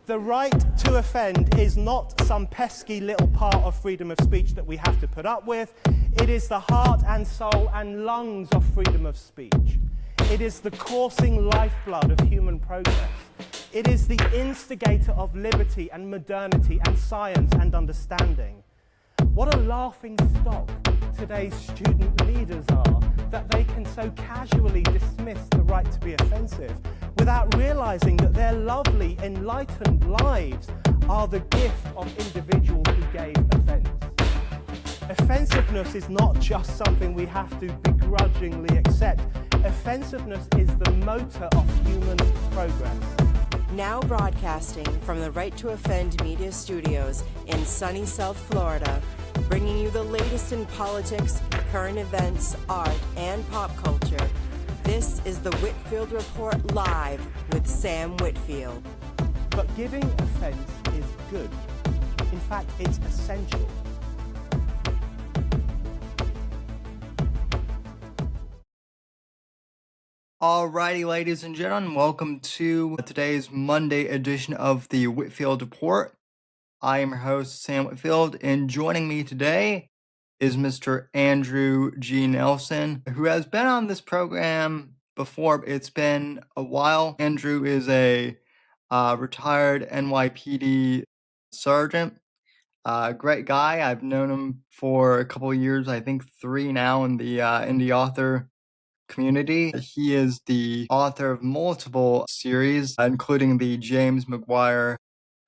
The right to offend is not some pesky little part of freedom of speech that we have to put up with. It is the heart and soul and lungs of freedom of speech. It is the coursing lifeblood of human progress. It is the instigator of liberty and modernity and science and understanding. What a laughing stock today's student leaders are, that they can so casually dismiss the right to be offensive without realizing that their lovely, enlightened lives are the gift of individuals who gave offense. Offensiveness is not just something we have to begrudgingly accept. Offensiveness is the motor of human progress. Now broadcasting from the Right to Offend Media Studios in sunny South Florida, bringing you the latest in politics, current events, art, and pop culture. This is the Whitfield Report Live with Sam Whitfield. But giving offense is good. In fact, it's essential. Alrighty, ladies and gentlemen, welcome to today's Monday edition of the Whitfield Report. I am your host, Sam Whitfield, and joining me today is Mr. Andrew G. Nelson, who has been on this program before. It's been a while. Andrew is a retired NYPD sergeant. Great guy. I've known him for a couple of years, I think 3 now in the indie author community. He is the author of multiple series, including the James McGuire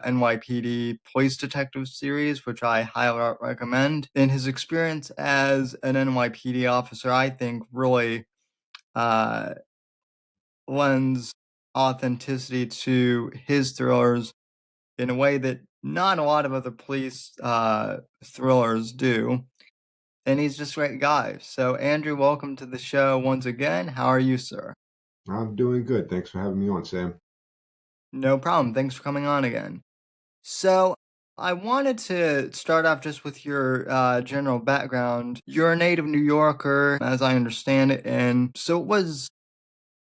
NYPD Police Detective series, which I highly recommend. And his experience as an NYPD officer, I think, really lends authenticity to his thrillers in a way that not a lot of other police thrillers do. And he's just a great guy. So, Andrew, welcome to the show once again. How are you, sir? I'm doing good. Thanks for having me on, Sam. No problem. Thanks for coming on again. So, I wanted to start off just with your general background. You're a native New Yorker, as I understand it. And so, what was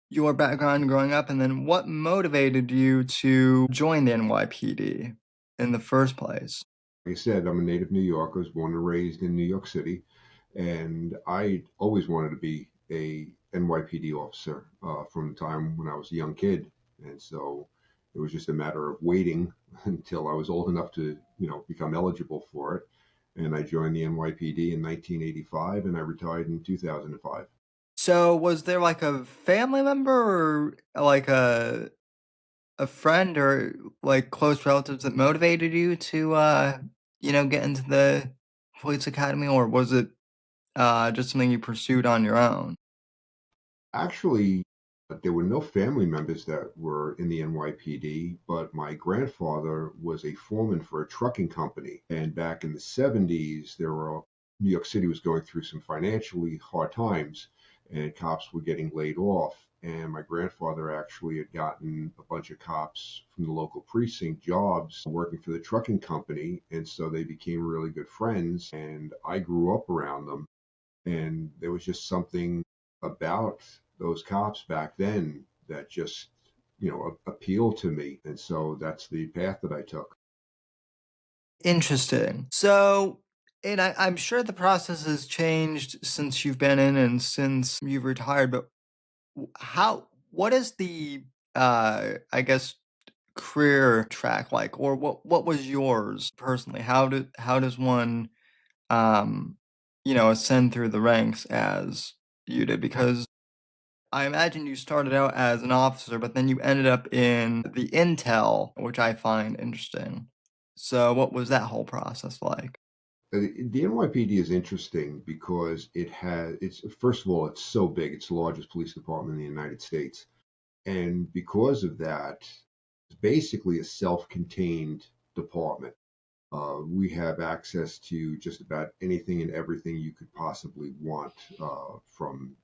your background growing up? And then what motivated you to join the NYPD in the first place? Like I said, I'm a native New Yorker. I was born and raised in New York City. And I always wanted to be a NYPD officer from the time when I was a young kid. And so it was just a matter of waiting until I was old enough to, become eligible for it. And I joined the NYPD in 1985 and I retired in 2005. So was there like a family member or like a friend or like close relatives that motivated you to get into the police academy, or was it just something you pursued on your own? Actually, there were no family members that were in the NYPD, but my grandfather was a foreman for a trucking company. And back in the 70s, New York City was going through some financially hard times, and cops were getting laid off. And my grandfather actually had gotten a bunch of cops from the local precinct jobs working for the trucking company. And so they became really good friends. And I grew up around them. And there was just something about those cops back then that just, appealed to me. And so that's the path that I took. Interesting. So, and I'm sure the process has changed since you've been in and since you've retired, but what is the, I guess, career track like, or what was yours personally? How does one, ascend through the ranks as you did? Because I imagine you started out as an officer, but then you ended up in the intel, which I find interesting. So what was that whole process like? The NYPD is interesting because first of all, it's so big. It's the largest police department in the United States. And because of that, it's basically a self-contained department. We have access to just about anything and everything you could possibly want, from,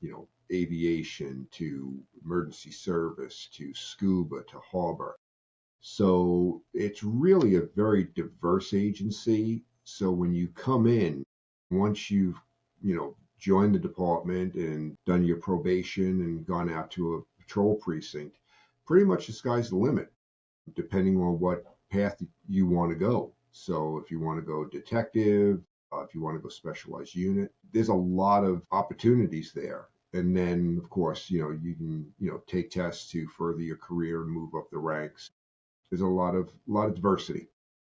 aviation to emergency service to scuba to harbor. So it's really a very diverse agency. So when you come in, once you've, joined the department and done your probation and gone out to a patrol precinct, pretty much the sky's the limit. depending on what path you want to go. So if you want to go detective, if you want to go specialized unit, there's a lot of opportunities there. And then, of course, you can, take tests to further your career and move up the ranks. There's a lot of diversity.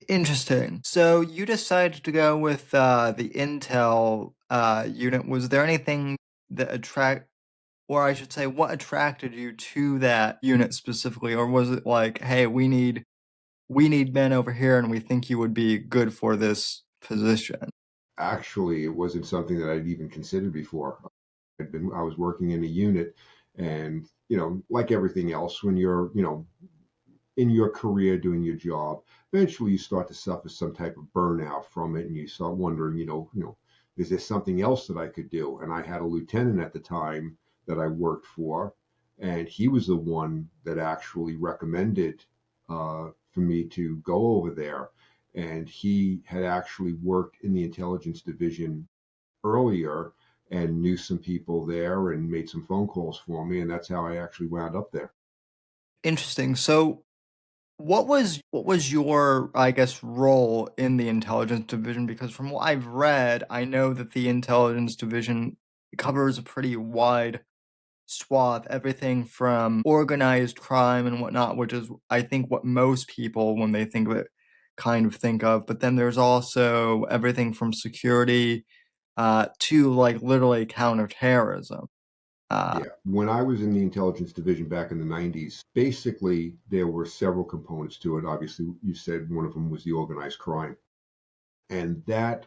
Interesting. So you decided to go with the Intel unit. Was there anything that or I should say, what attracted you to that unit specifically, or was it like, hey, we need men over here, and we think you would be good for this position? Actually, it wasn't something that I'd even considered before. I was working in a unit, and like everything else, when you're in your career doing your job, eventually you start to suffer some type of burnout from it, and you start wondering, is there something else that I could do? And I had a lieutenant at the time that I worked for, and he was the one that actually recommended for me to go over there. And he had actually worked in the intelligence division earlier and knew some people there and made some phone calls for me, and that's how I actually wound up there. Interesting. So what was your, I guess, role in the intelligence division? Because from what I've read, I know that the intelligence division covers a pretty wide swath, everything from organized crime and whatnot, which is, I think, what most people, when they think of it, kind of think of. But then there's also everything from security to like literally counterterrorism. Uh, Yeah. When I was in the intelligence division back in the 90s, basically there were several components to it. Obviously, you said one of them was the organized crime. And that,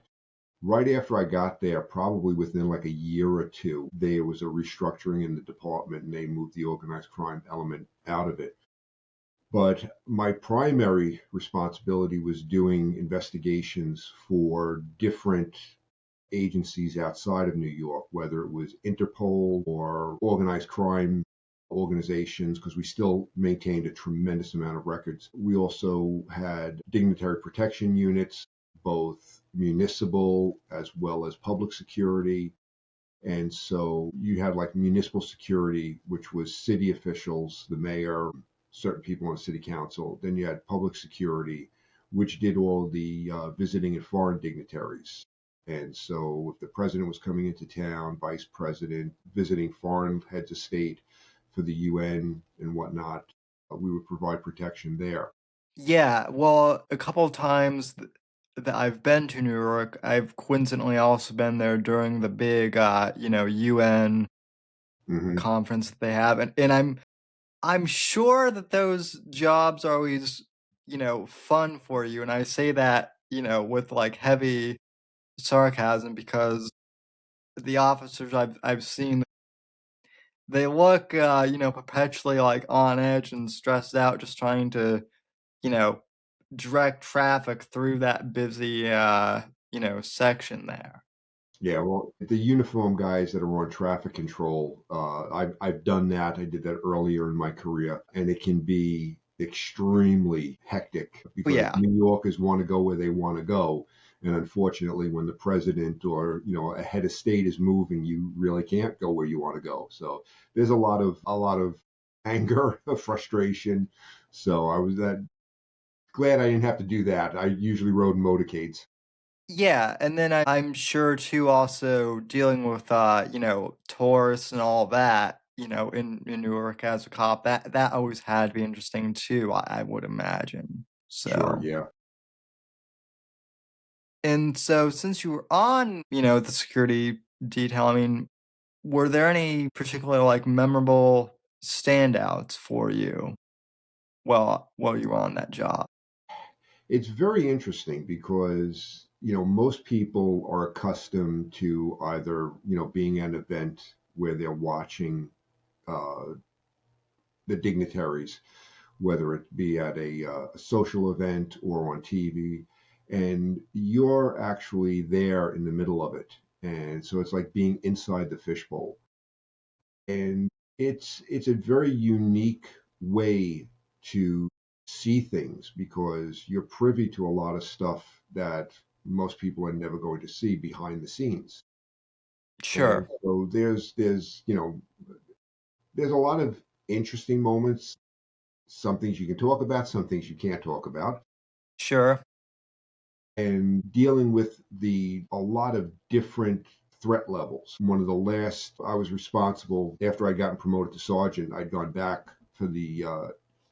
right after I got there, probably within like a year or two, there was a restructuring in the department and they moved the organized crime element out of it. But my primary responsibility was doing investigations for different agencies outside of New York, whether it was Interpol or organized crime organizations, because we still maintained a tremendous amount of records. We also had dignitary protection units, both municipal as well as public security. And so you had like municipal security, which was city officials, the mayor, certain people on the city council. Then you had public security, which did all the visiting and foreign dignitaries. And so if the president was coming into town, vice president, visiting foreign heads of state for the UN and whatnot, we would provide protection there. yeah, well, a couple of times that I've been to New York, I've coincidentally also been there during the big, UN Hmm. conference that they have, and I'm sure that those jobs are always, fun for you, and I say that, with like heavy sarcasm because the officers I've seen, they look, perpetually like on edge and stressed out, just trying to, you know, direct traffic through that busy, section there. Yeah, well, the uniform guys that are on traffic control, I've done that. I did that earlier in my career, and it can be extremely hectic But because yeah, New Yorkers want to go where they want to go, and unfortunately, when the president or a head of state is moving, you really can't go where you want to go. So there's a lot of anger, frustration. So I was that glad I didn't have to do that. I usually rode in motorcades. yeah, and then I'm sure too also dealing with, tourists and all that, in Newark as a cop, that always had to be interesting too, I would imagine. Sure, So, yeah. and so since you were on, the security detail, I mean, were there any particular like memorable standouts for you while you were on that job? It's very interesting because most people are accustomed to either being at an event where they're watching uh, the dignitaries, whether it be at a social event or on TV, and you're actually there in the middle of it, and so it's like being inside the fishbowl, and it's a very unique way to see things because you're privy to a lot of stuff that most people are never going to see behind the scenes. And Sure. so there's a lot of interesting moments, some things you can talk about, some things you can't talk about, Sure. and dealing with a lot of different threat levels. One of the last, I was responsible after I'd gotten promoted to sergeant. I'd gone back for the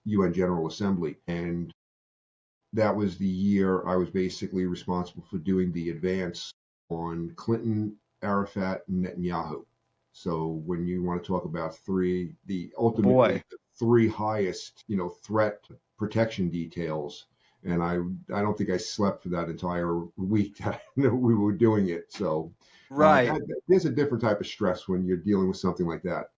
UN General Assembly, and that was the year I was basically responsible for doing the advance on Clinton, Arafat, and Netanyahu. So when you want to talk about ultimately Boy. the three highest, threat protection details, and I don't think I slept for that entire week that we were doing it. So Right. there's a different type of stress when you're dealing with something like that.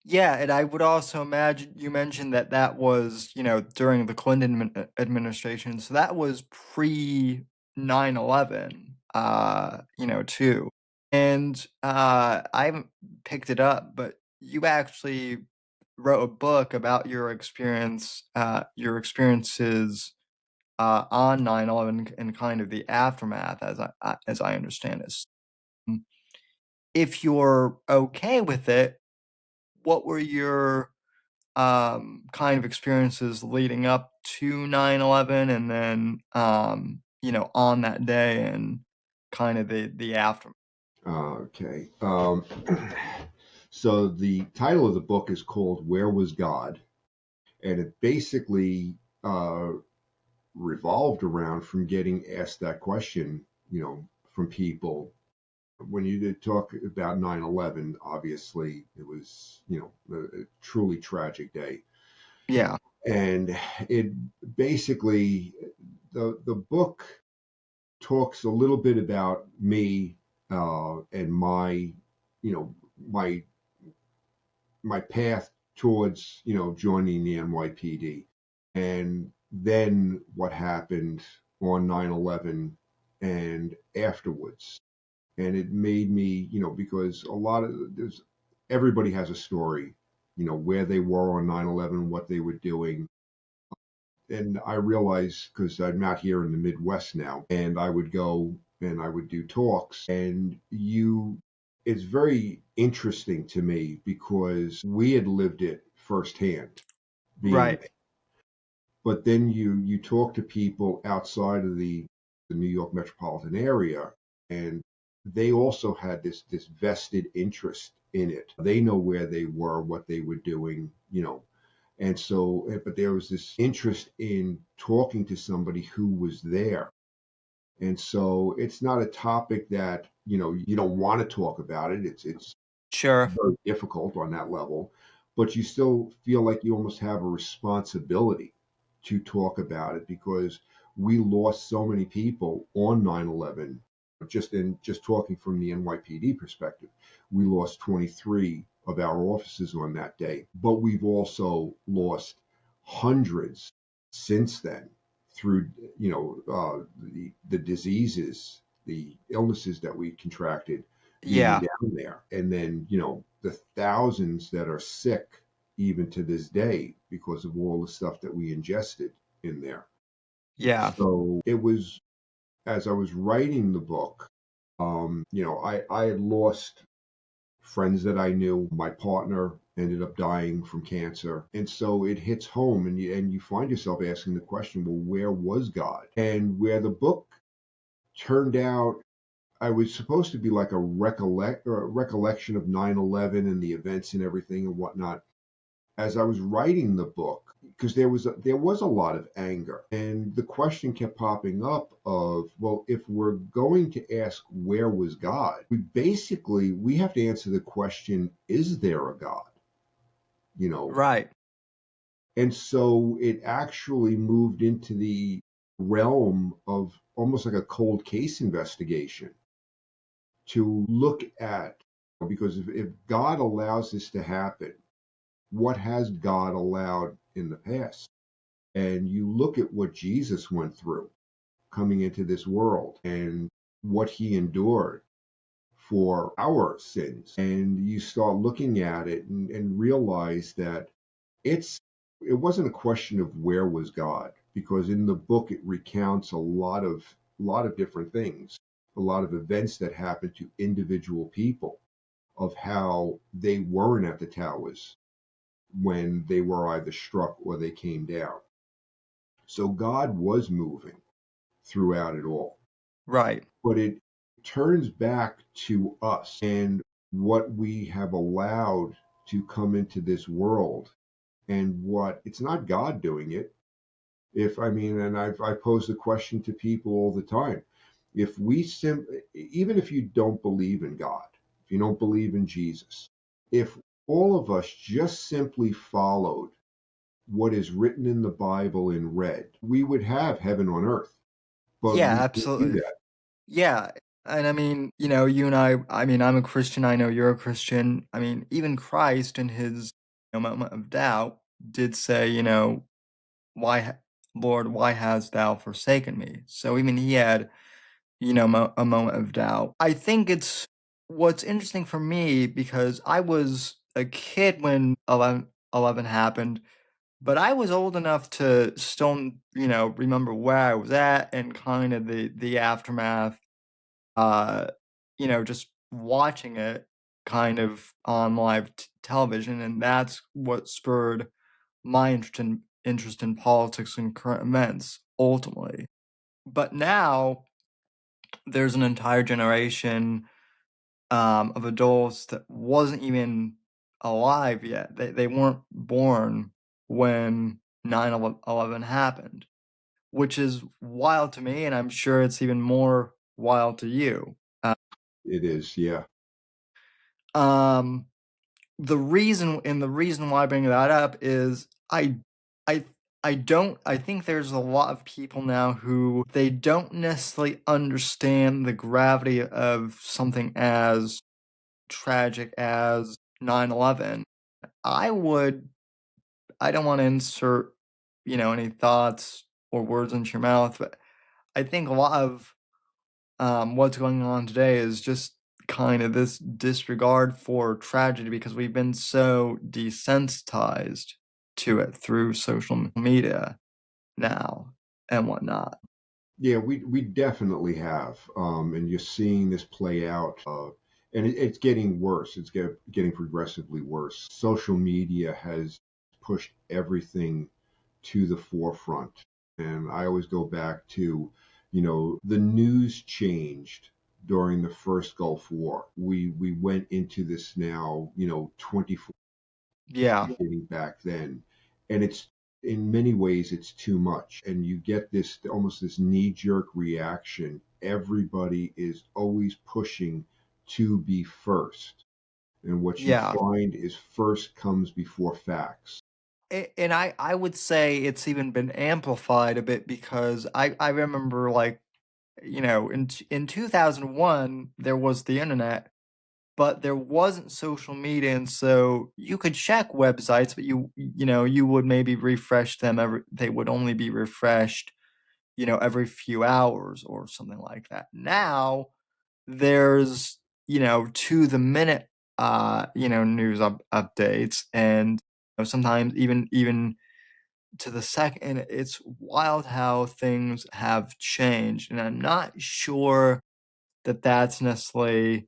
Yeah, and I would also imagine you mentioned that was, during the Clinton administration. So that was pre 9/11, too. And I haven't picked it up, but you actually wrote a book about your experiences on 9/11 and kind of the aftermath, as I understand it. Mm, If you're okay with it, what were your kind of experiences leading up to 9/11 and then on that day and kind of the aftermath? Okay. So the title of the book is called Where Was God? And it basically uh, revolved around from getting asked that question, from people. When you did talk about 9/11, obviously it was, a truly tragic day. Yeah. And it basically, the book talks a little bit about me and you know, my my path towards joining the NYPD, and then what happened on 9/11 and afterwards. And it made me, because a lot of there's everybody has a story, where they were on 9/11, what they were doing. And I realized, because I'm out here in the Midwest now, and I would go and I would do talks, and it's very interesting to me because we had lived it firsthand being Right. there. But then you talk to people outside of the New York metropolitan area, and they also had this vested interest in it. They know where they were, what they were doing, and so, but there was this interest in talking to somebody who was there. And so it's not a topic that, you don't want to talk about it. It's Sure. very difficult on that level, but you still feel like you almost have a responsibility to talk about it because we lost so many people on 9/11. Just talking from the NYPD perspective, we lost 23 of our officers on that day, but we've also lost hundreds since then through the diseases, the illnesses that we contracted being Yeah. down there. And then, the thousands that are sick even to this day because of all the stuff that we ingested in there. Yeah. So it was, as I was writing the book, I had lost friends that I knew. My partner ended up dying from cancer. And so it hits home, and you find yourself asking the question, well, where was God? And where the book turned out, I was supposed to be like a recollection of 9/11 and the events and everything and whatnot. As I was writing the book, because there was a lot of anger, and the question kept popping up of, well, if we're going to ask where was God, we have to answer the question, is there a God? You know, Right. and so it actually moved into the realm of almost like a cold case investigation to look at, because if God allows this to happen, what has God allowed in the past? And you look at what Jesus went through coming into this world and what he endured for our sins. And you start looking at it and realize that it wasn't a question of where was God, because in the book it recounts a lot of different things, a lot of events that happened to individual people, of how they weren't at the towers when they were either struck or they came down. So God was moving throughout it all. Right. But it turns back to us and what we have allowed to come into this world, and what it's not God doing it. If I mean, and I pose the question to people all the time, if we even if you don't believe in God, if you don't believe in Jesus, if all of us just simply followed what is written in the Bible in red, we would have heaven on earth. But Yeah, we can't do absolutely. that. Yeah. And I mean, you and I mean, I'm a Christian. I know you're a Christian. I mean, even Christ in his moment of doubt did say, why, Lord, why hast thou forsaken me? So even he had, a moment of doubt. I think it's what's interesting for me because I was a kid when 11 happened, but I was old enough to still, remember where I was at and kind of the aftermath, uh, just watching it kind of on live television, and that's what spurred my interest in politics and current events ultimately. But now there's an entire generation of adults that wasn't even alive yet. They weren't born when 9/11 happened, which is wild to me, and I'm sure it's even more wild to you. It is, yeah. Um, the reason why I bring that up is I I think there's a lot of people now who they don't necessarily understand the gravity of something as tragic as 9/11. I would I don't want to insert, any thoughts or words into your mouth, but I think a lot of what's going on today is just kind of this disregard for tragedy because we've been so desensitized to it through social media now and whatnot. Yeah, we definitely have, and you're seeing this play out, and it's getting worse. It's getting progressively worse. Social media has pushed everything to the forefront, and I always go back to, the news changed during the first Gulf War. We went into this now, 24 Yeah, getting back then, and it's in many ways it's too much, and you get this almost this knee-jerk reaction. Everybody is always pushing to be first, and what you yeah. find is first comes before facts. And I would say it's even been amplified a bit because I remember like, in 2001 there was the internet, but there wasn't social media, and so you could check websites, but you would maybe refresh them they would only be refreshed, every few hours or something like that. Now there's, to the minute news updates, and sometimes even to the second. It's wild how things have changed, and I'm not sure that that's necessarily,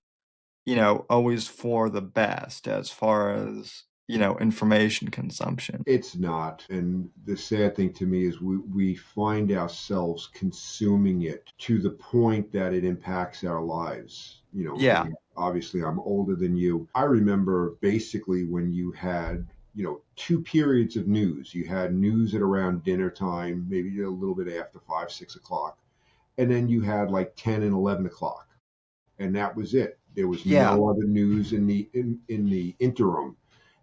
always for the best as far as, information consumption. It's not. And the sad thing to me is we find ourselves consuming it to the point that it impacts our lives. Yeah. And obviously I'm older than you. I remember basically when you had, two periods of news. You had news at around dinner time, maybe a little bit after 5, 6 o'clock. And then you had like 10 and 11 o'clock. And that was it. There was Yeah. no other news in the interim.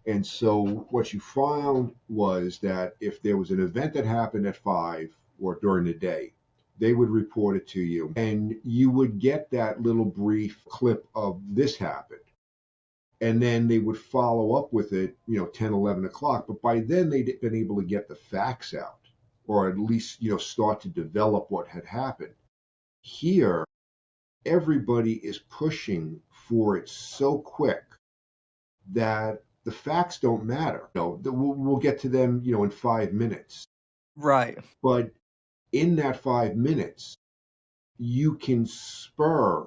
And so what you found was that if there was an event that happened at 5 or during the day, they would report it to you. And you would get that little brief clip of this happened. And then they would follow up with it, 10, 11 o'clock. But by then they'd been able to get the facts out, or at least, start to develop what had happened. Here, everybody is pushing for it so quick that the facts don't matter. We'll get to them, in 5 minutes. Right. But in that 5 minutes, you can spur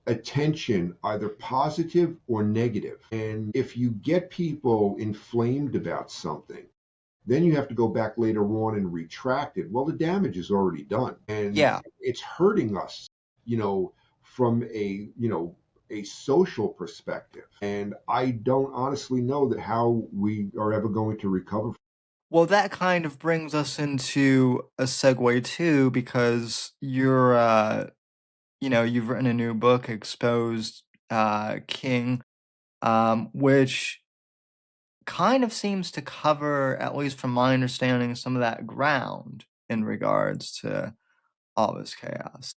attention, either positive or negative. And if you get people inflamed about something, then you have to go back later on and retract it. Well, the damage is already done, and Yeah. it's hurting us, from a social perspective. And I don't honestly know that how we are ever going to recover. Well, that kind of brings us into a segue too, because you've written a new book, Exposed King, which kind of seems to cover, at least from my understanding, some of that ground in regards to all this chaos.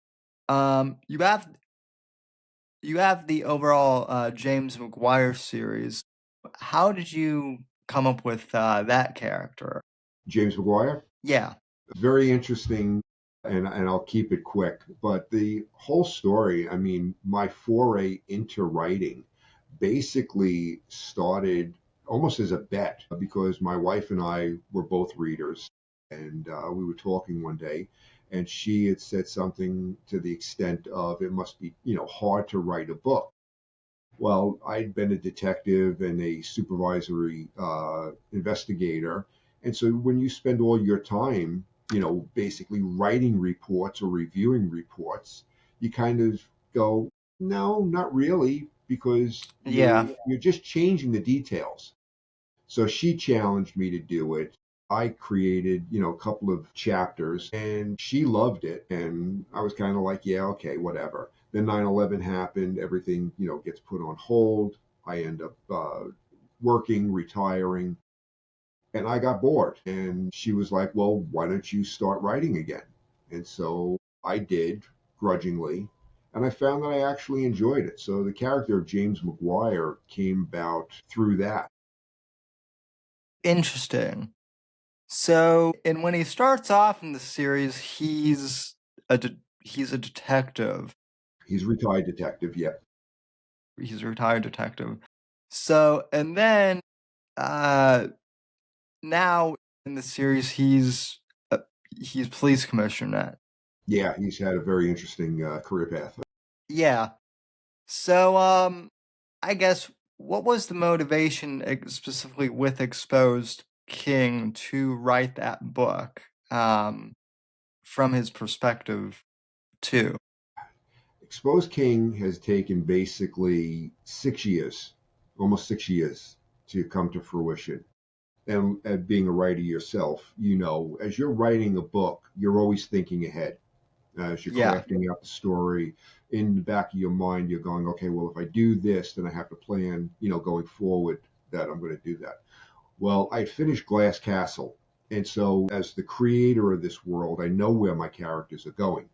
You have the overall James McGuire series. How did you come up with that character? James McGuire, Yeah. very interesting, and I'll keep it quick. But the whole story, I mean, my foray into writing basically started almost as a bet because my wife and I were both readers, and we were talking one day, and she had said something to the extent of it must be hard to write a book. Well, I'd been a detective and a supervisory investigator. And so when you spend all your time, basically writing reports or reviewing reports, you kind of go, no, not really, because Yeah. you're just changing the details. So she challenged me to do it. I created, a couple of chapters and she loved it. And I was kind of like, yeah, okay, whatever. Then 9/11 happened. Everything, gets put on hold. I end up working, retiring, and I got bored. And she was like, well, why don't you start writing again? And so I did, grudgingly. And I found that I actually enjoyed it. So the character of James McGuire came about through that. Interesting. So, and when he starts off in the series, he's a detective. He's a retired detective, yeah. He's a retired detective. So, and then now in the series, he's police commissioner. Yeah, he's had a very interesting career path. Yeah. So, I guess what was the motivation specifically with Exposed King to write that book, from his perspective too? Exposed King has taken basically 6 years, almost 6 years, to come to fruition. And being a writer yourself, as you're writing a book, you're always thinking ahead. As you're Yeah. crafting out the story, in the back of your mind, you're going, okay, well, if I do this, then I have to plan, going forward that I'm going to do that. Well, I finished Glass Castle. And so, as the creator of this world, I know where my characters are going.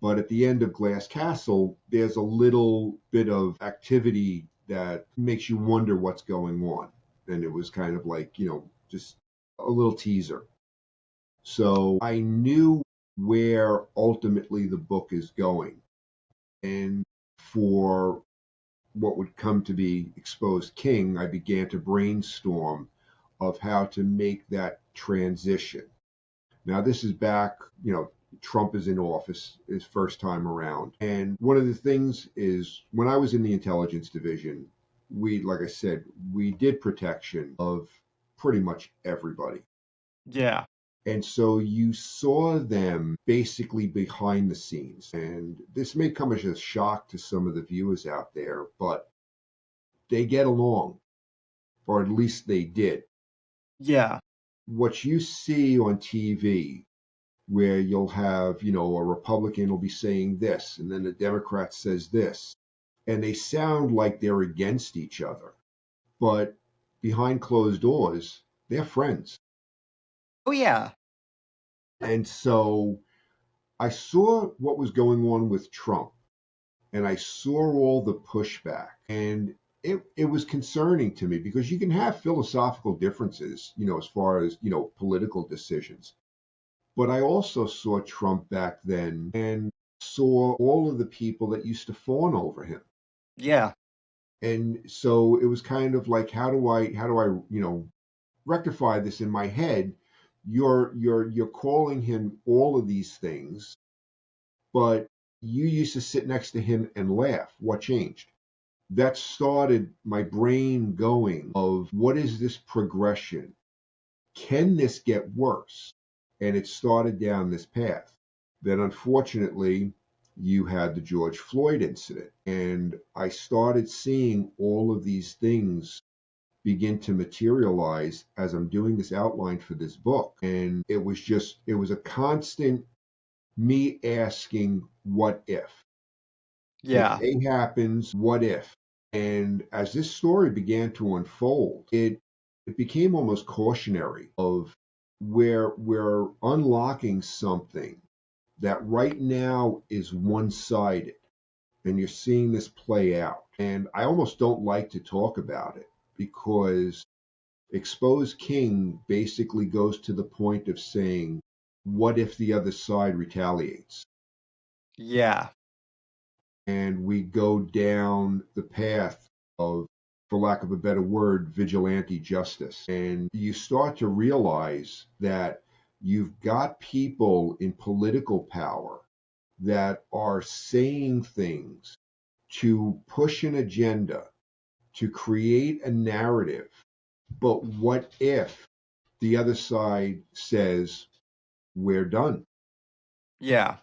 But at the end of Glass Castle, there's a little bit of activity that makes you wonder what's going on. And it was kind of like, just a little teaser. So I knew where ultimately the book is going. And for what would come to be Exposed King, I began to brainstorm of how to make that transition. Now, this is back, Trump is in office his first time around. And one of the things is when I was in the intelligence division, like I said, we did protection of pretty much everybody. Yeah. And so you saw them basically behind the scenes. And this may come as a shock to some of the viewers out there, but they get along, or at least they did. Yeah. What you see on TV, where you'll have, a Republican will be saying this, and then the Democrat says this, and they sound like they're against each other. But behind closed doors, they're friends. Oh yeah. And so I saw what was going on with Trump, and I saw all the pushback. And it was concerning to me because you can have philosophical differences, as far as, political decisions. But I also saw Trump back then and saw all of the people that used to fawn over him. Yeah. And so it was kind of like, how do I, rectify this in my head? You're calling him all of these things, but You used to sit next to him and laugh. What changed? That started my brain going of what is this progression? Can this get worse? And it started down this path. Then, unfortunately, you had the George Floyd incident. And I started seeing all of these things begin to materialize as I'm doing this outline for this book. And it was a constant me asking, what if? If Yeah. A happens, what if? And as this story began to unfold, it became almost cautionary of where we're unlocking something that right now is one-sided, and you're seeing this play out. And I almost don't like to talk about it because Exposed King basically goes to the point of saying, what if the other side retaliates? Yeah. And we go down the path of, for lack of a better word, vigilante justice. And you start to realize that you've got people in political power that are saying things to push an agenda, to create a narrative. But what if the other side says, we're done? Yeah.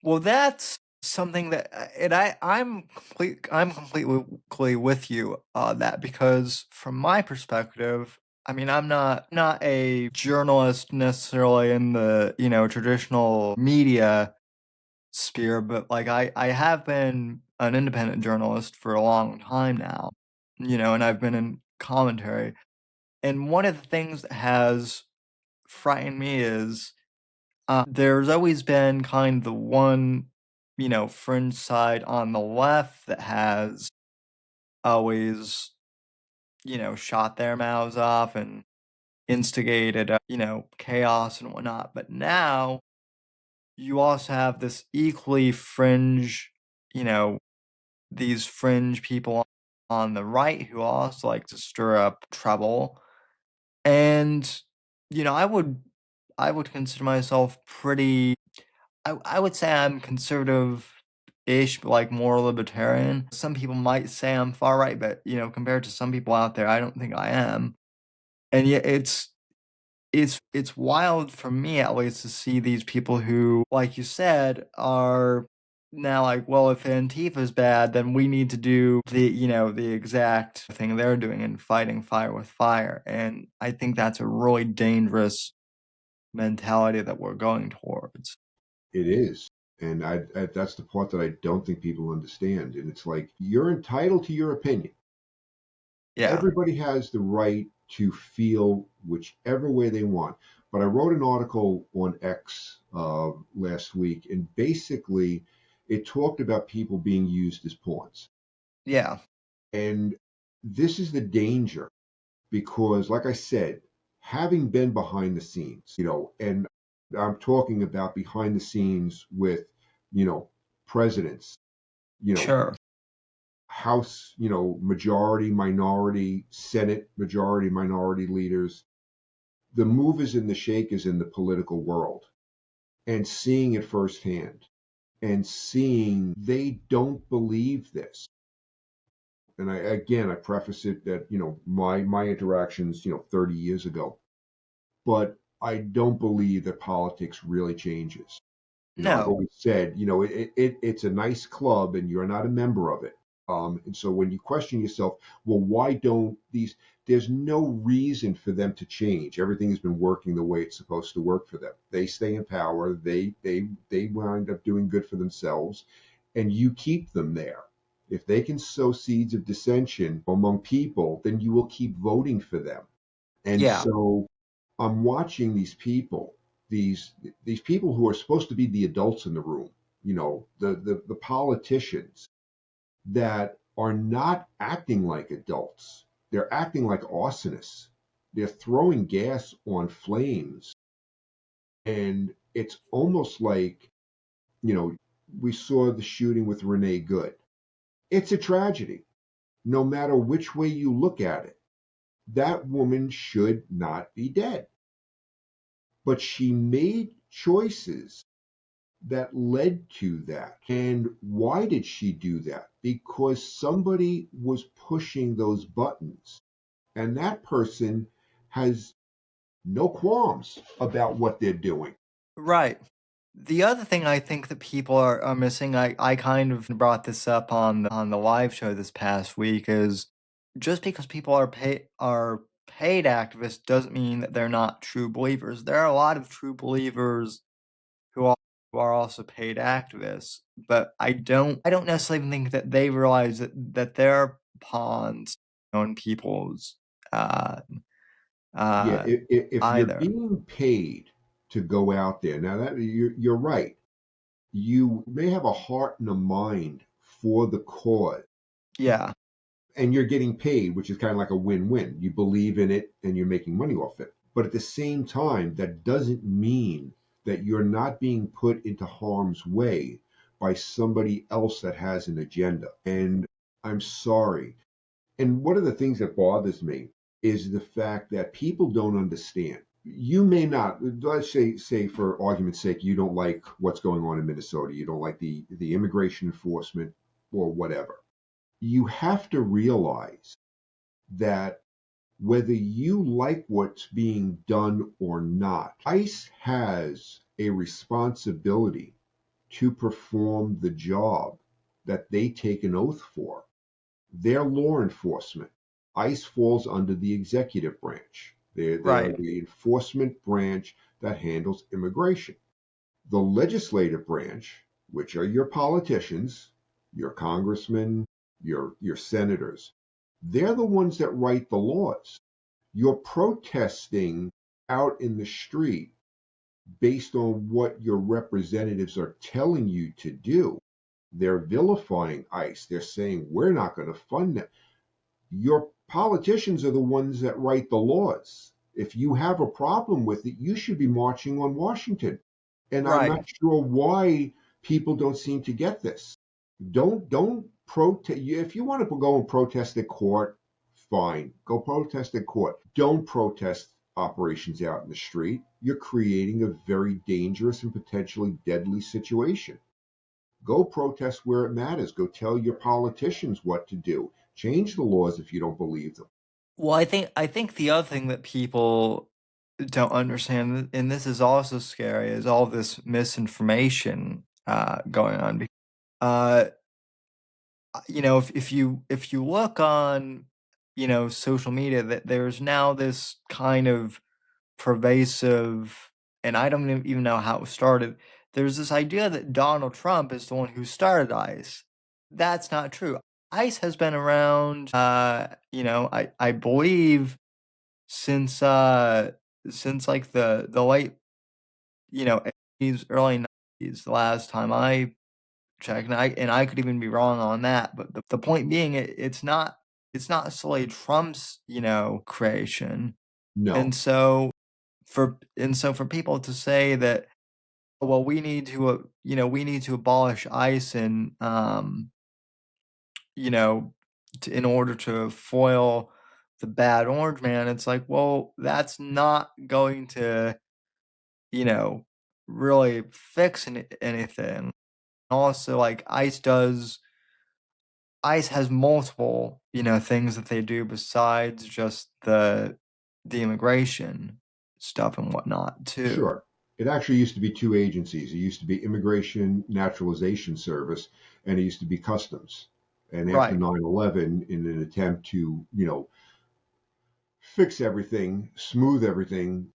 Well, that's something that, and I'm completely with you on that, because from my perspective, I mean, I'm not a journalist necessarily in the, traditional media sphere, but like I have been an independent journalist for a long time now, and I've been in commentary. And one of the things that has frightened me is there's always been kind of the one, fringe side on the left that has always, shot their mouths off and instigated, chaos and whatnot. But now you also have this equally fringe, you know, these fringe people on the right who also like to stir up trouble. And, I would consider myself pretty, I would say I'm conservative-ish, but like more libertarian. Some people might say I'm far right, but compared to some people out there, I don't think I am. And yet it's wild for me at least to see these people who, like you said, are now like, well, if Antifa is bad, then we need to do the exact thing they're doing and fighting fire with fire. And I think that's a really dangerous mentality that we're going towards. It is. And that's the part that I don't think people understand. And it's like, you're entitled to your opinion. Yeah. Everybody has the right to feel whichever way they want. But I wrote an article on X last week, and basically it talked about people being used as pawns. Yeah. And this is the danger because, like I said, having been behind the scenes, and I'm talking about behind the scenes with, presidents, you know, Sure. House, majority, minority, Senate, majority, minority leaders, the movers and the shakers in the political world, and seeing it firsthand and seeing they don't believe this. And I preface it that, my interactions, 30 years ago, but I don't believe that politics really changes. I've No. always said, it's a nice club and you're not a member of it. And so when you question yourself, well, why don't there's no reason for them to change. Everything has been working the way it's supposed to work for them. They stay in power. They wind up doing good for themselves, and you keep them there. If they can sow seeds of dissension among people, then you will keep voting for them. And Yeah. so I'm watching these people who are supposed to be the adults in the room, the politicians that are not acting like adults. They're acting like arsonists. They're throwing gas on flames. And it's almost like, we saw the shooting with Renee Good. It's a tragedy. No matter which way you look at it, that woman should not be dead. But she made choices that led to that. And why did she do that? Because somebody was pushing those buttons, and that person has no qualms about what they're doing. Right. The other thing I think that people are missing, I kind of brought this up on the live show this past week, is just because people are paid activists doesn't mean that they're not true believers. There are a lot of true believers who are also paid activists, but I don't necessarily think that they realize that they're pawns on people's uh Yeah, uh if you're either. being paid to go out there, now that you're right, you may have a heart and a mind for the cause, Yeah, and you're getting paid, which is kind of like a win-win. You believe in it and you're making money off it. But at the same time, that doesn't mean that you're not being put into harm's way by somebody else that has an agenda. And I'm sorry. And one of the things that bothers me is the fact that people don't understand. You may not, let's say for argument's sake, you don't like what's going on in Minnesota. You don't like the immigration enforcement or whatever. You have to realize that whether you like what's being done or not, ICE has a responsibility to perform the job that they take an oath for. They're law enforcement. ICE falls under the executive branch. They're right. the enforcement branch that handles immigration. The legislative branch, which are your politicians, your congressmen, your senators, they're the ones that write the laws. You're protesting out in the street based on what your representatives are telling you to do. They're vilifying ICE. They're saying, we're not going to fund them. Your politicians are the ones that write the laws. If you have a problem with it, you should be marching on Washington. And I'm Right. not sure why people don't seem to get this. Don't protest. If you want to go and protest at court, fine. Go protest at court. Don't protest operations out in the street. You're creating a very dangerous and potentially deadly situation. Go protest where it matters. Go tell your politicians what to do. Change the laws if you don't believe them. Well, I think the other thing that people don't understand, and this is also scary, is all this misinformation going on. Uh, if you look on, social media, that there's now this kind of pervasive, and I don't even know how it started. There's this idea that Donald Trump is the one who started ICE. That's not true. ICE has been around, I believe since like the late, 80s, early 90s, the last time I checked, and I could even be wrong on that, but the point being, it's not solely Trump's, creation. No, And so for people to say that, well, we need to abolish ICE, and you know in order to foil the bad orange man, it's like, well, that's not going to, you know really fix anything. Also, like, ICE has multiple, things that they do besides just the immigration stuff and whatnot too. sure. It actually used to be two agencies. It used to be Immigration Naturalization Service, and it used to be Customs. And after Right. 9/11, in an attempt to, fix everything, smooth everything,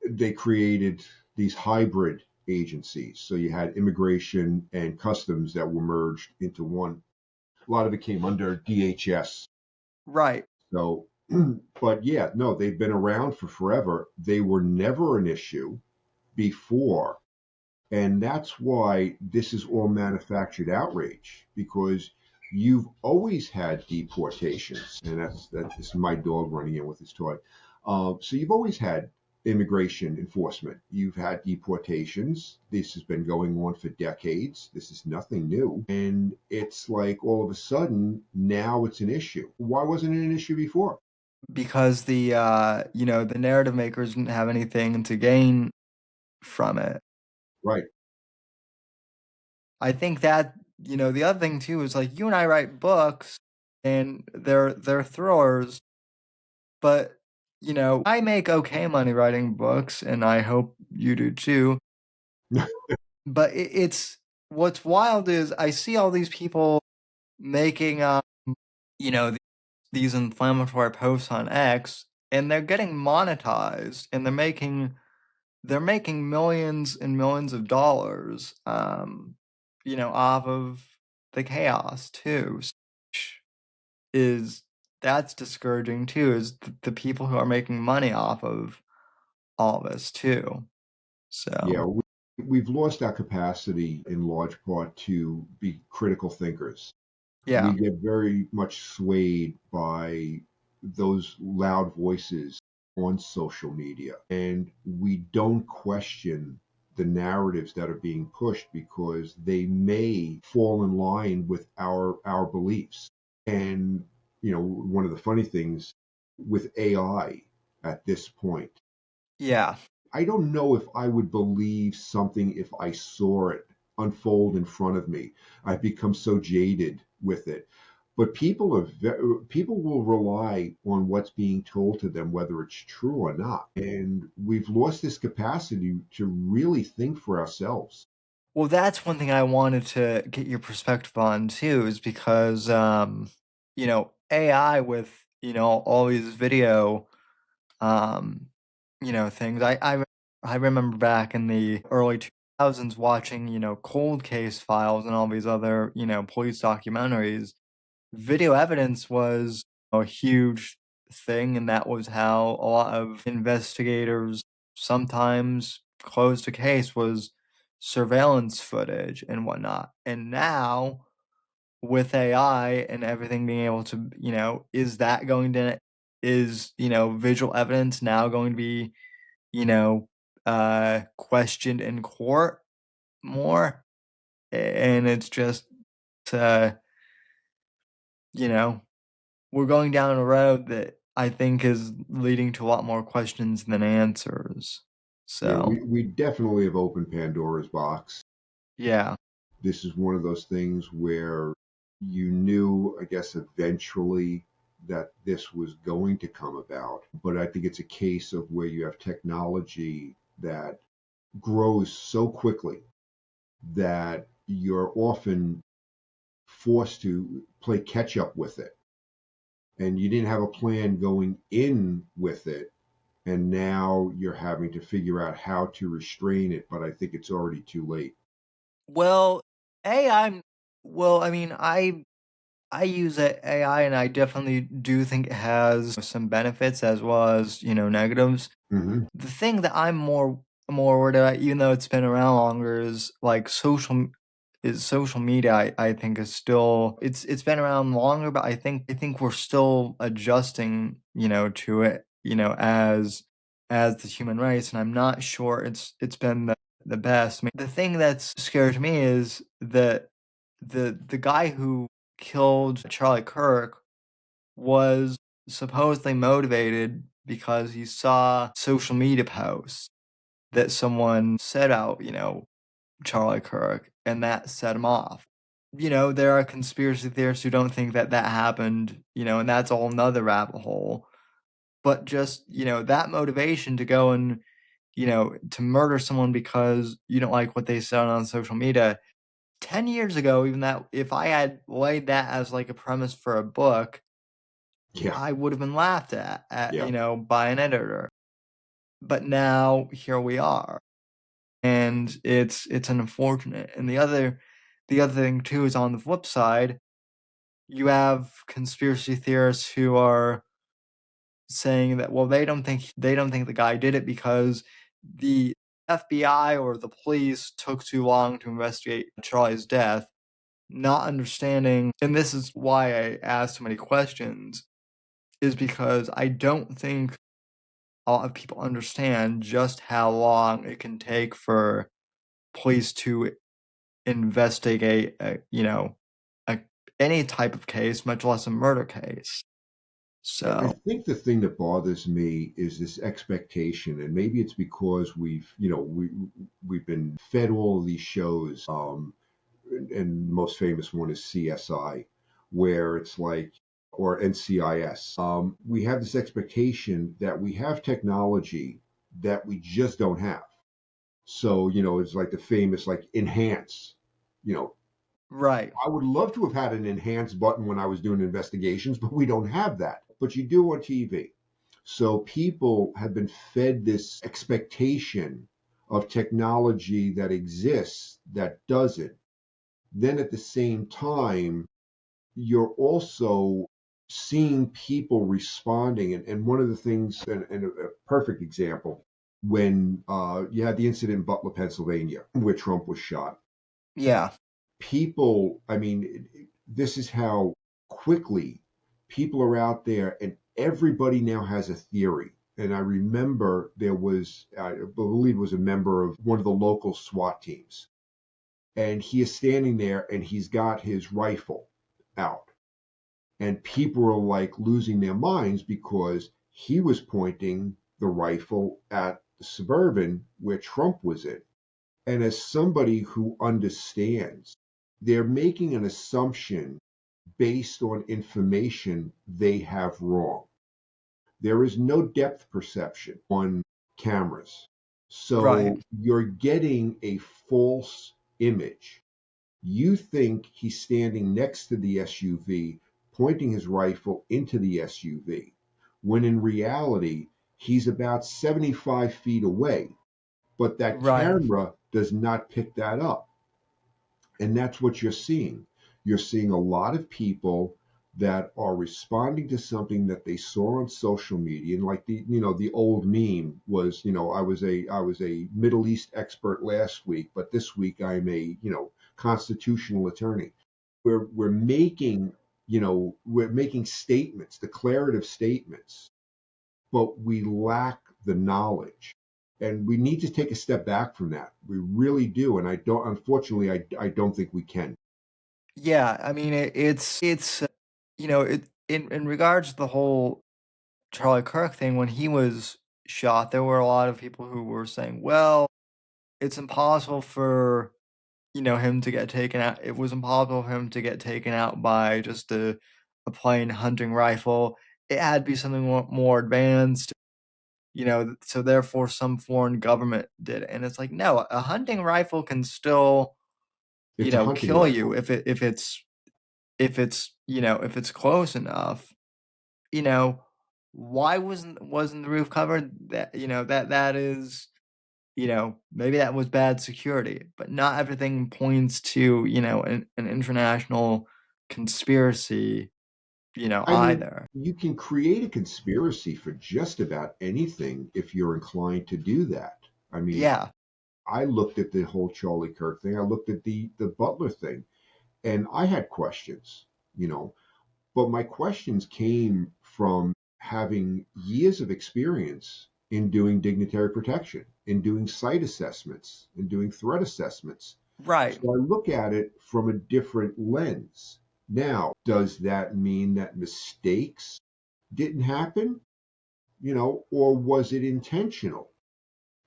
they created these hybrid agencies. So you had immigration and customs that were merged into one. A lot of it came under DHS. Right. So, but yeah, no, they've been around for forever. They were never an issue before. And that's why this is all manufactured outrage, because you've always had deportations. And that's my dog running in with his toy. So you've always had immigration enforcement. You've had deportations. This has been going on for decades. This is nothing new. And it's like all of a sudden now it's an issue. Why wasn't it an issue before? Because the narrative makers didn't have anything to gain from it. Right. I think that, the other thing too is like you and I write books and they're thrillers, but I make okay money writing books and I hope you do too. But it's what's wild is I see all these people making you know th- these inflammatory posts on X and they're getting monetized and they're making millions and millions of dollars off of the chaos too. Is That's discouraging too, is the people who are making money off of all this too. Yeah, So we've lost our capacity in large part to be critical thinkers. We yeah. get very much swayed by those loud voices on social media, and we don't question the narratives that are being pushed because they may fall in line with our beliefs. And one of the funny things with AI at this point, Yeah. I don't know if I would believe something if I saw it unfold in front of me. I've become so jaded with it. But people will rely on what's being told to them, whether it's true or not. And we've lost this capacity to really think for ourselves. Well, that's one thing I wanted to get your perspective on too, is because AI with, all these video um, things. I remember back in the early 2000s watching, cold case files and all these other, police documentaries. Video evidence was a huge thing, and that was how a lot of investigators sometimes closed a case, was surveillance footage and whatnot. And now with AI and everything being able to, is visual evidence now going to be, you know, questioned in court more? And it's just, uh, you know, we're going down a road that I think is leading to a lot more questions than answers. Yeah, So, we definitely have opened Pandora's box. yeah. This is one of those things where you knew, I guess, eventually that this was going to come about. But I think it's a case of where you have technology that grows so quickly that you're often forced to play catch up with it. And you didn't have a plan going in with it. And now you're having to figure out how to restrain it. But I think it's already too late. Well, AI, well, I mean, I use AI and I definitely do think it has some benefits as well as, negatives. Hmm. The thing that I'm more worried about, even though it's been around longer, is like social media. I think is still, it's been around longer, but I think we're still adjusting, to it, as the human race, and I'm not sure it's been the best. I mean, the thing that's scary to me is that the guy who killed Charlie Kirk was supposedly motivated because he saw social media posts that someone said out, Charlie Kirk, and that set him off. There are conspiracy theorists who don't think that that happened, and that's a whole nother rabbit hole. But just, that motivation to go and, to murder someone because you don't like what they said on social media. 10 years ago, even that, if I had laid that as like a premise for a book, Yeah, I would have been laughed at, yeah. by an editor. But now here we are, and it's unfortunate. And the other thing too is on the flip side, you have conspiracy theorists who are saying that, well, they don't think the guy did it because the FBI or the police took too long to investigate Charlie's death, not understanding. And this is why I asked so many questions, is because I don't think a lot of people understand just how long it can take for police to investigate a any type of case, much less a murder case. I So, think the thing that bothers me is this expectation, and maybe it's because we've been fed all of these shows. and the most famous one is CSI, where it's like, or NCIS. We have this expectation that we have technology that we just don't have. So, it's like the famous, like, enhance. You know, Right. I would love to have had an enhance button when I was doing investigations, but we don't have that. But you do on TV. So people have been fed this expectation of technology that exists that doesn't. Then at the same time, you're also seeing people responding. And one of the things, and a perfect example, when you had the incident in Butler, Pennsylvania, where Trump was shot, Yeah. people, I mean, this is how quickly people are out there, and everybody now has a theory. And I remember there was, I believe it was a member of one of the local SWAT teams. And he is standing there and he's got his rifle out. And people are like losing their minds because he was pointing the rifle at the Suburban where Trump was in. And as somebody who understands, they're making an assumption based on information they have wrong. There is no depth perception on cameras. Right. So you're getting a false image. You think he's standing next to the SUV, pointing his rifle into the SUV, when in reality, he's about 75 feet away. But that Right. camera does not pick that up. And that's what you're seeing. You're seeing a lot of people that are responding to something that they saw on social media. And like the old meme was, I was a Middle East expert last week, but this week I'm a, constitutional attorney. We're making statements, declarative statements, but we lack the knowledge. And we need to take a step back from that. We really do. And unfortunately, I don't think we can. Yeah. I mean, it's it in regards to the whole Charlie Kirk thing when he was shot, there were a lot of people who were saying, well, it's impossible for him to get taken out. It was impossible for him to get taken out by just a plain hunting rifle. It had to be something more advanced, so therefore some foreign government did it. And it's like, no, a hunting rifle can still, It's a hunting kill you rifle. if it's close enough. You know, why wasn't the roof covered? That that is, maybe that was bad security, but not everything points to, an international conspiracy, I mean, either. you can create a conspiracy for just about anything if you're inclined to do that. I mean, Yeah. I looked at the whole Charlie Kirk thing. I looked at the Butler thing, and I had questions, you know. But my questions came from having years of experience in doing dignitary protection, in doing site assessments, in doing threat assessments. Right. So I look at it from a different lens. Now, does that mean that mistakes didn't happen? Or was it intentional?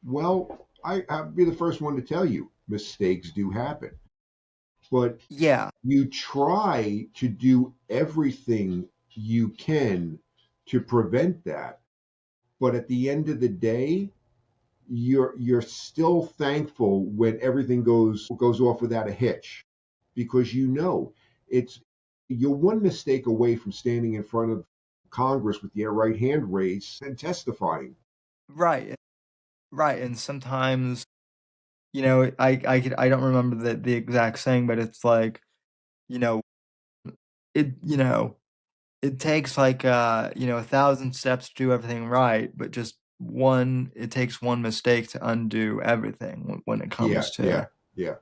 Well, I'll be the first one to tell you mistakes do happen. But Yeah. you try to do everything you can to prevent that. But at the end of the day, you're still thankful when everything goes off without a hitch, because it's you're one mistake away from standing in front of Congress with your right hand raised and testifying. Right. Right. And sometimes, I don't remember the exact saying, but it's like, you know, it you know, it takes like 1,000 steps to do everything right, but just it takes one mistake to undo everything when it Yeah, comes yeah, to, yeah.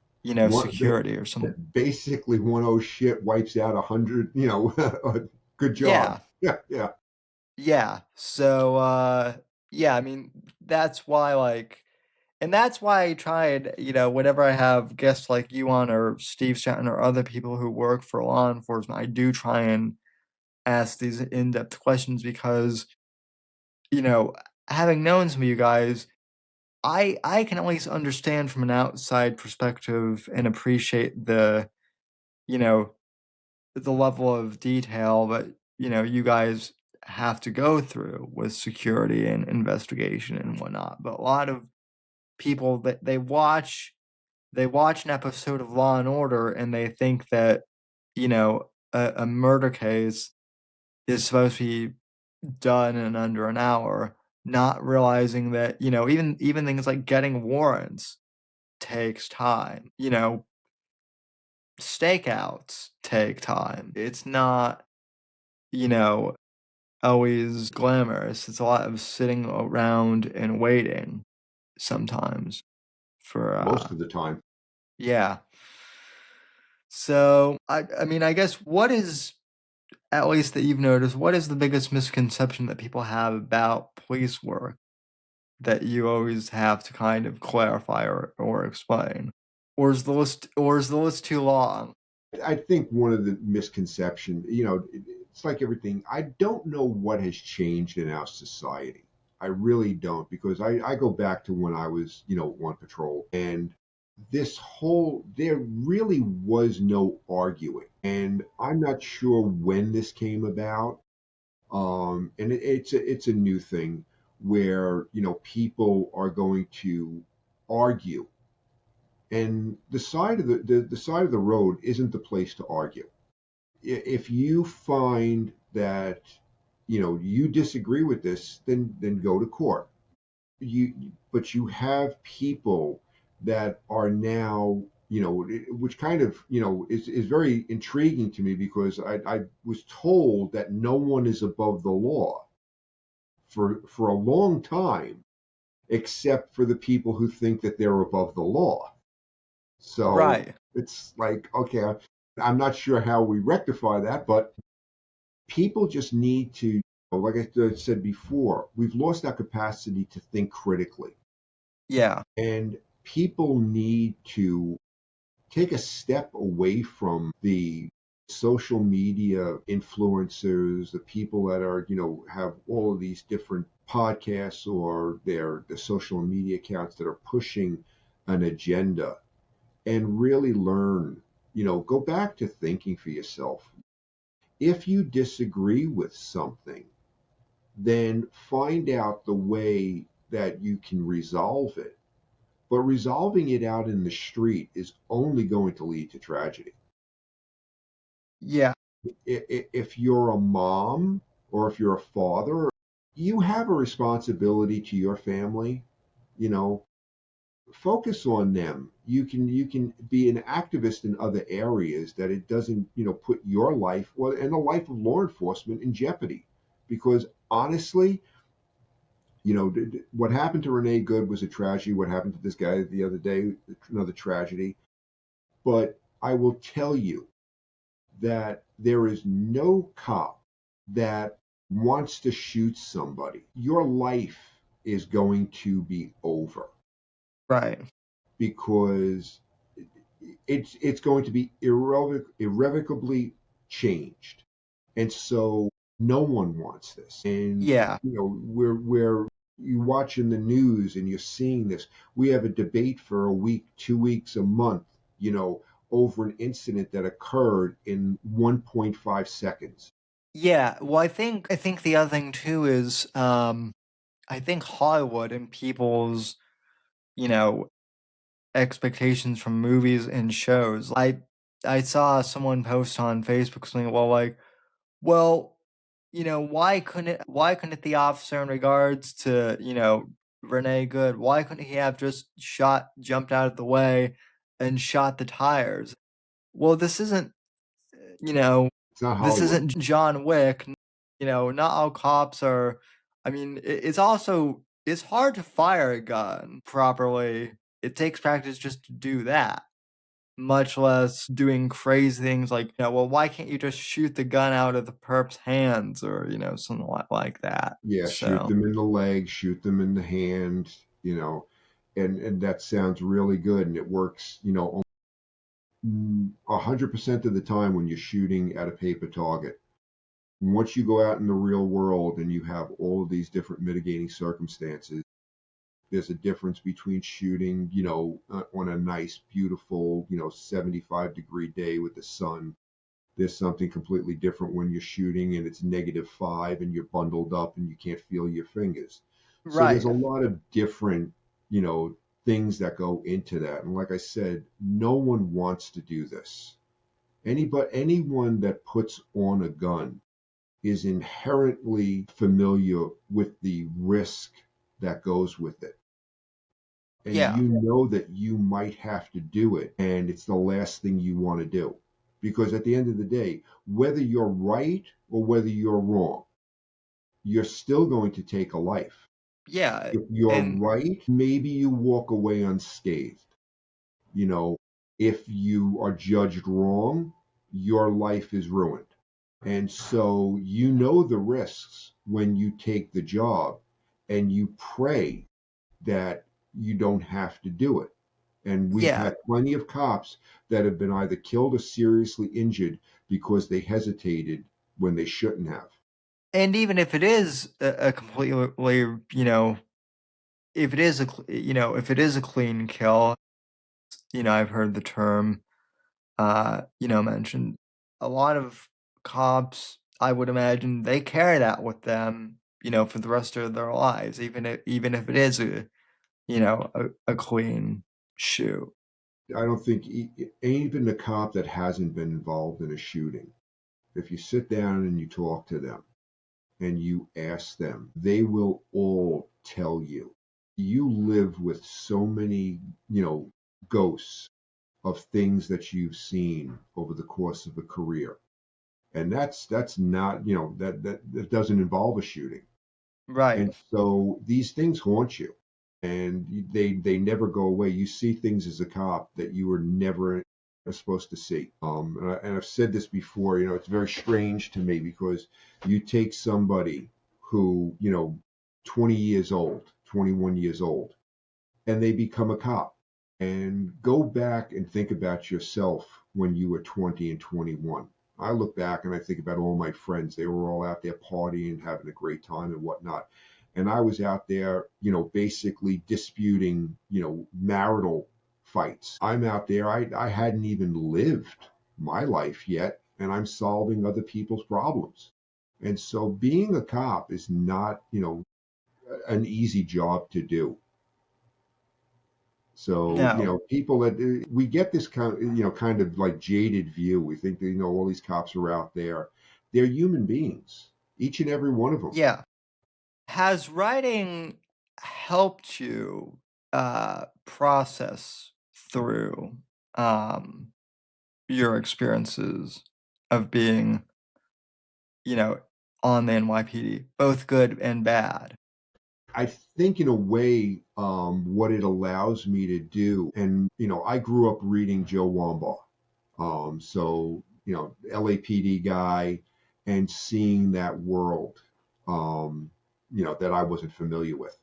One security or something. basically one oh shit wipes out 100. Good job. Yeah. Yeah, yeah. Yeah. So yeah, I mean, that's why and that's why I tried, whenever I have guests like you on or Steve Stratton or other people who work for law enforcement, I do try and ask these in-depth questions because, you know, having known some of you guys, I can at least understand from an outside perspective and appreciate the you know, the level of detail that, you guys have to go through with security and investigation and whatnot. But a lot of people that they watch an episode of Law and Order and they think that, a murder case is supposed to be done in under an hour, not realizing that, even things like getting warrants takes time. Stakeouts take time. It's not, you know, always glamorous. It's a lot of sitting around and waiting sometimes for most of the time. yeah. So I mean, I guess what is, at least that you've noticed, what is the biggest misconception that people have about police work that you always have to kind of clarify or explain? Or is the list too long? I think one of the misconceptions, it's like everything. I don't know what has changed in our society. I really don't, because I go back to when I was, on patrol, and there really was no arguing. And I'm not sure when this came about. And it's a new thing where, people are going to argue, and the side of the road isn't the place to argue. If you find that you disagree with this, then go to court. But you have people that are now, which kind of, is very intriguing to me, because I was told that no one is above the law for a long time, except for the people who think that they're above the law. So Right. it's like, okay, I'm not sure how we rectify that, but people just need to, like I said before, we've lost our capacity to think critically. Yeah. And people need to take a step away from the social media influencers, the people that are, have all of these different podcasts, or the social media accounts that are pushing an agenda, and really learn, go back to thinking for yourself. If you disagree with something, then find out the way that you can resolve it. But resolving it out in the street is only going to lead to tragedy. Yeah. If you're a mom or if you're a father, you have a responsibility to your family. You know, focus on them. You can be an activist in other areas, that it doesn't, put your life, well, and the life of law enforcement, in jeopardy. Because honestly, what happened to Renee Good was a tragedy. What happened to this guy the other day, another tragedy. But I will tell you that there is no cop that wants to shoot somebody. Your life is going to be over, Right. because it's going to be irrevocably changed. And so no one wants this. And Yeah. we're you watching the news and you're seeing this. We have a debate for a week, 2 weeks, a month, over an incident that occurred in 1.5 seconds. Yeah. Well, I think the other thing too is I think Hollywood and people's, you know, expectations from movies and shows. I saw someone post on Facebook saying, well, why couldn't the officer, in regards to, Renee Good, why couldn't he have just jumped out of the way and shot the tires? Well, you know, It's not this Hollywood. isn't John Wick. Not all cops are. I mean, it's hard to fire a gun properly. It takes practice just to do that, much less doing crazy things like, well, why can't you just shoot the gun out of the perp's hands, or, something like that. Yeah, shoot So, them in the leg, shoot them in the hand, and that sounds really good, and it works, 100% of the time when you're shooting at a paper target. Once you go out in the real world and you have all of these different mitigating circumstances, there's a difference between shooting, on a nice, beautiful, 75-degree day with the sun. There's something completely different when you're shooting and it's -5 and you're bundled up and you can't feel your fingers. So there's Right. a lot of different, things that go into that. And like I said, no one wants to do this. Anyone that puts on a gun is inherently familiar with the risk that goes with it. And Yeah. you know that you might have to do it, and it's the last thing you want to do. Because at the end of the day, whether you're right or whether you're wrong, you're still going to take a life. Yeah. If you're And right, maybe you walk away unscathed. You know, if you are judged wrong, your life is ruined. And so you know the risks when you take the job and you pray that you don't have to do it. And we've yeah. had plenty of cops that have been either killed or seriously injured because they hesitated when they shouldn't have. And even if it is a completely, if it is a clean kill, I've heard the term, mentioned. A lot of cops, I would imagine, they carry that with them, for the rest of their lives, even if it is a clean shoot. I don't think even a cop that hasn't been involved in a shooting, if you sit down and you talk to them and you ask them, they will all tell you. You live with so many, ghosts of things that you've seen over the course of a career. And that's not, that doesn't involve a shooting. Right. And so these things haunt you and they never go away. You see things as a cop that you were never supposed to see. And I've said this before, it's very strange to me because you take somebody who, 20 years old, 21 years old, and they become a cop. And go back and think about yourself when you were 20 and 21. I look back and I think about all my friends. They were all out there partying, having a great time and whatnot. And I was out there, basically disputing, marital fights. I'm out there. I hadn't even lived my life yet, and I'm solving other people's problems. And so being a cop is not, an easy job to do. So, No. people that we get this kind of like jaded view. We think that, all these cops are out there. They're human beings, each and every one of them. Yeah. Has writing helped you process through your experiences of being, on the NYPD, both good and bad? I think in a way, what it allows me to do, and, I grew up reading Joe Wambaugh. So, LAPD guy and seeing that world, that I wasn't familiar with.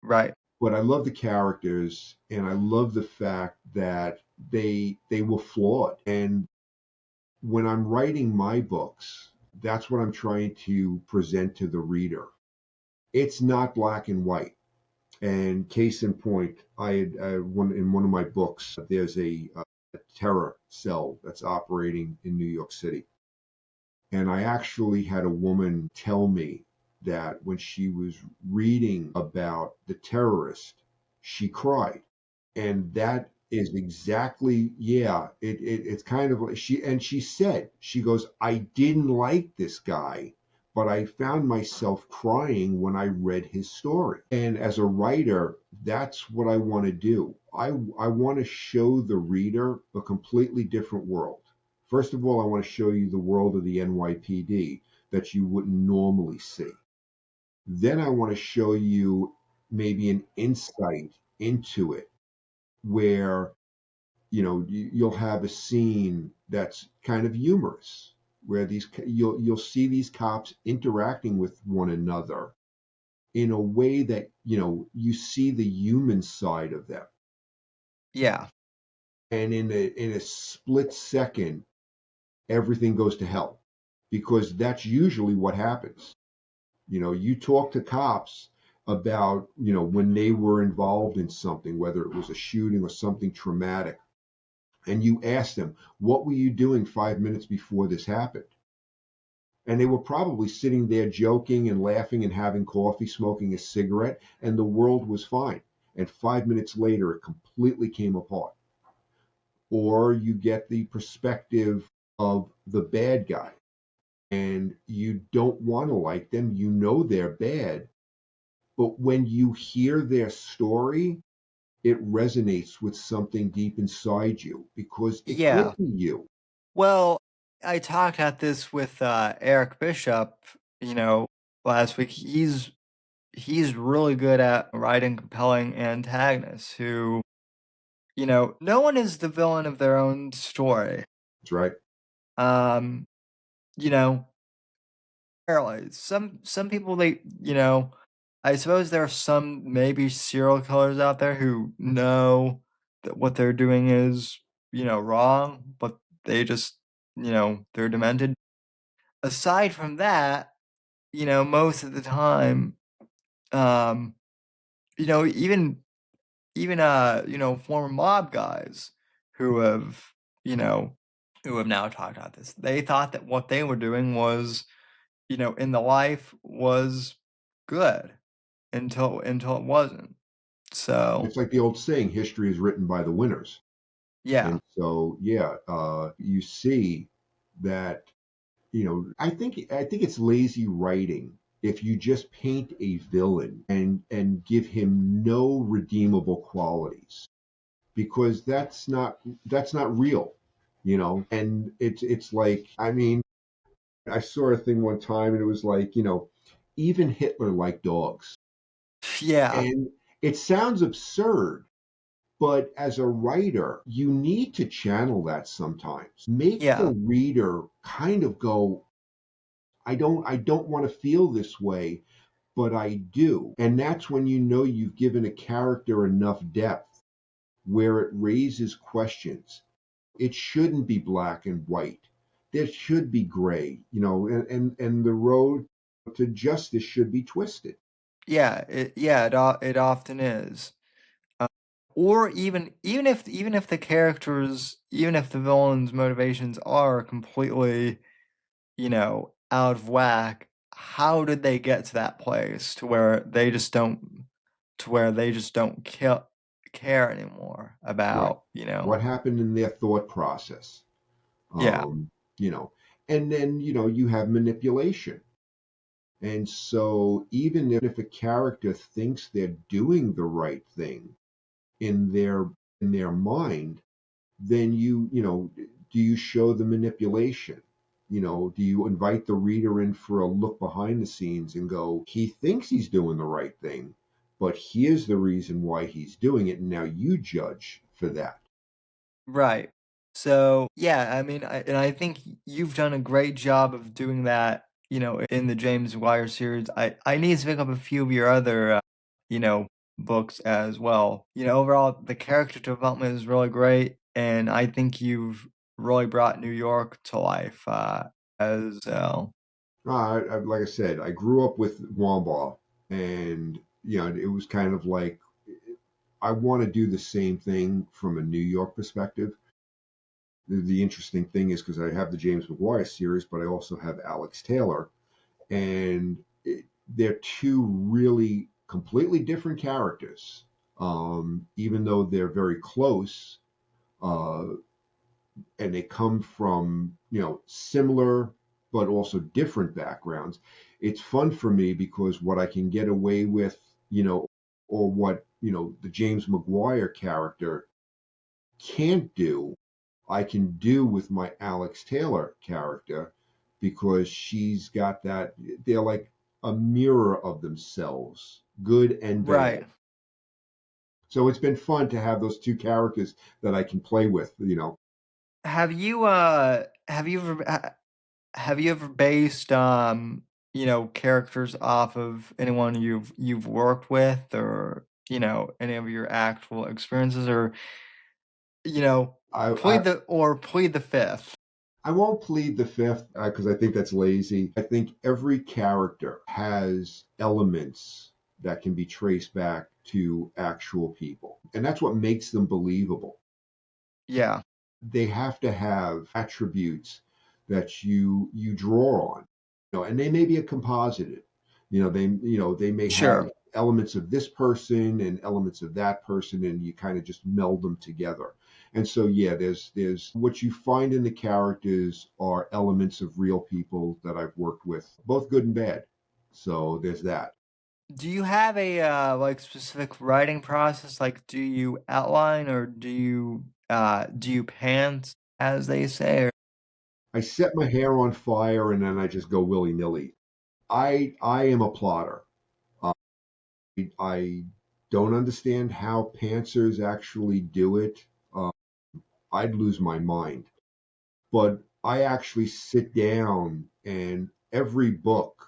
Right. But I love the characters and I love the fact that they were flawed. And when I'm writing my books, that's what I'm trying to present to the reader. It's not black and white. And case in point, I had in one of my books, there's a terror cell that's operating in New York City. And I actually had a woman tell me that when she was reading about the terrorist, she cried. And that is exactly, yeah, it's kind of like she said, she goes, I didn't like this guy, but I found myself crying when I read his story. And as a writer, that's what I want to do. I want to show the reader a completely different world. First of all, I want to show you the world of the NYPD that you wouldn't normally see. Then I want to show you maybe an insight into it where you'll have a scene that's kind of humorous where you'll see these cops interacting with one another in a way that you see the human side of them, Yeah. and in a split second everything goes to hell, because that's usually what happens. You talk to cops about, when they were involved in something, whether it was a shooting or something traumatic, and you asked them, what were you doing 5 minutes before this happened? And they were probably sitting there joking and laughing and having coffee, smoking a cigarette, and the world was fine. And 5 minutes later, it completely came apart. Or you get the perspective of the bad guy, and you don't want to like them. You know they're bad. But when you hear their story, it resonates with something deep inside you because it Yeah. could be you. Well, I talked at this with Eric Bishop, last week. He's really good at writing compelling antagonists who, no one is the villain of their own story. That's right. Um, you know, Rarely. Some people I suppose there are some maybe serial killers out there who know that what they're doing is, wrong, but they just, they're demented. Aside from that, most of the time, um, even former mob guys who have, you know, who have now talked about this, they thought that what they were doing was, in the life was good until it wasn't. So It's like the old saying, history is written by the winners. yeah, And so, yeah, you see that, I think it's lazy writing if you just paint a villain and give him no redeemable qualities, because that's not real, and it's like, I mean, I saw a thing one time and it was like, even Hitler liked dogs. yeah, And it sounds absurd, but as a writer, you need to channel that sometimes. Make the yeah, reader kind of go, I don't want to feel this way, but I do. And that's when you know you've given a character enough depth where it raises questions. It shouldn't be black and white. There should be gray, and the road to justice should be twisted. yeah. It often is. Uh, or even if the characters, even if the villain's motivations are completely, out of whack, how did they get to that place to where they just don't care anymore Right. about, What happened in their thought process? yeah, Um, you know, and then, you have manipulation. And so even if a character thinks they're doing the right thing in their mind, then do you show the manipulation? Do you invite the reader in for a look behind the scenes and go, he thinks he's doing the right thing, but here's the reason why he's doing it, and now you judge for that. right. So, yeah, I mean, I think you've done a great job of doing that, in the James McGuire series. I need to pick up a few of your other, you know, books as well. Overall, the character development is really great, and I think you've really brought New York to life, as well. Like I said, I grew up with Wamba, and it was kind of like I want to do the same thing from a New York perspective. The interesting thing is because I have the James McGuire series, but I also have Alex Taylor, and they're two really completely different characters. Even though they're very close, uh, and they come from similar but also different backgrounds, it's fun for me because what I can get away with, or what the James McGuire character can't do, I can do with my Alex Taylor character, because she's got that. They're like a mirror of themselves, good and bad. Right. So it's been fun to have those two characters that I can play with. Have you ever based characters off of anyone you've worked with, or any of your actual experiences, or I, I plead the fifth? I won't plead the fifth because I think that's lazy. I think every character has elements that can be traced back to actual people. And that's what makes them believable. Yeah. They have to have attributes that you draw on. And they may be a composited. They may have Sure. elements of this person and elements of that person, and you kind of just meld them together. And so yeah, there's what you find in the characters are elements of real people that I've worked with, both good and bad. So there's that. Do you have a like specific writing process? Like, do you outline or do you pants, as they say? Or... I set my hair on fire and then I just go willy nilly. I am a plotter. Uh, I don't understand how pantsers actually do it. Uh, I'd lose my mind. But I actually sit down and every book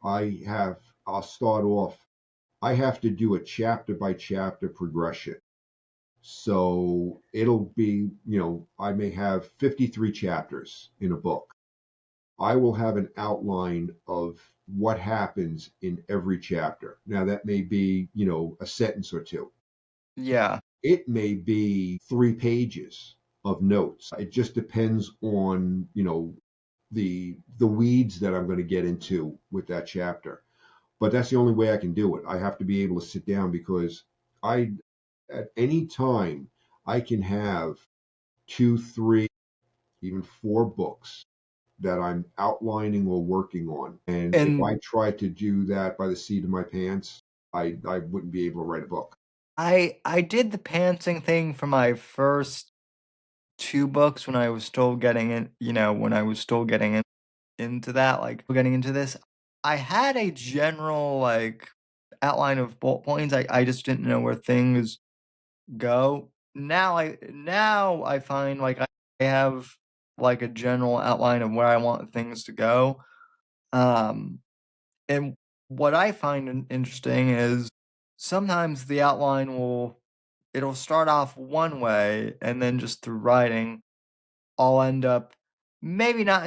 I have, I'll start off, I have to do a chapter by chapter progression. So it'll be, I may have 53 chapters in a book. I will have an outline of what happens in every chapter. Now, that may be, a sentence or two. Yeah. It may be 3 pages of notes. It just depends on, the weeds that I'm going to get into with that chapter. But that's the only way I can do it. I have to be able to sit down because I, at any time, I can have 2, 3, even 4 books that I'm outlining or working on. And if I And tried to do that by the seat of my pants, I wouldn't be able to write a book. I did the pantsing thing for my first 2 books when I was still getting in, when I was still getting into that, like getting into this. I had a general like outline of bullet points. I just didn't know where things go. Now I find like I have like a general outline of where I want things to go. Um and what I find interesting is sometimes the outline it'll start off one way and then just through writing I'll end up maybe not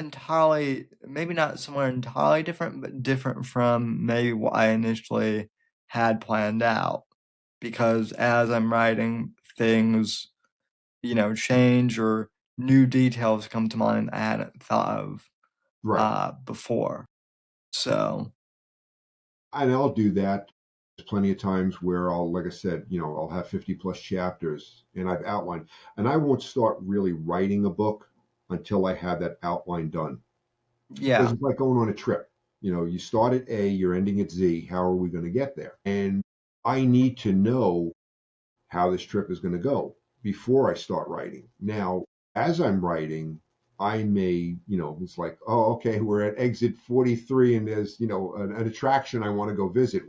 somewhere entirely different, but different from maybe what I initially had planned out. Because as I'm writing, things, change or new details come to mind I hadn't thought of Right. before. So, And I'll do that. There's plenty of times where I'll, like I said, I'll have 50 plus chapters and I've outlined, and I won't start really writing a book until I have that outline done. Because yeah. it's like going on a trip. You start at A, you're ending at Z. How are we going to get there? And I need to know how this trip is going to go before I start writing. Now, as I'm writing, I may, it's like, oh, okay, we're at exit 43 and there's, an attraction I want to go visit.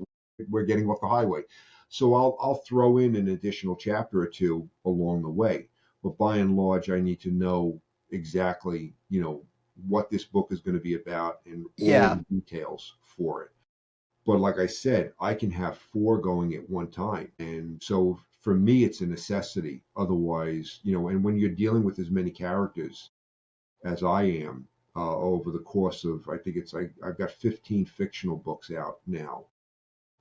We're getting off the highway. So I'll throw in an additional chapter or two along the way. But by and large, I need to know exactly, what this book is going to be about and all of Yeah. the details for it. But like I said, I can have 4 going at one time. And so for me, it's a necessity. Otherwise, and when you're dealing with as many characters as I am over the course of, I think I've got 15 fictional books out now.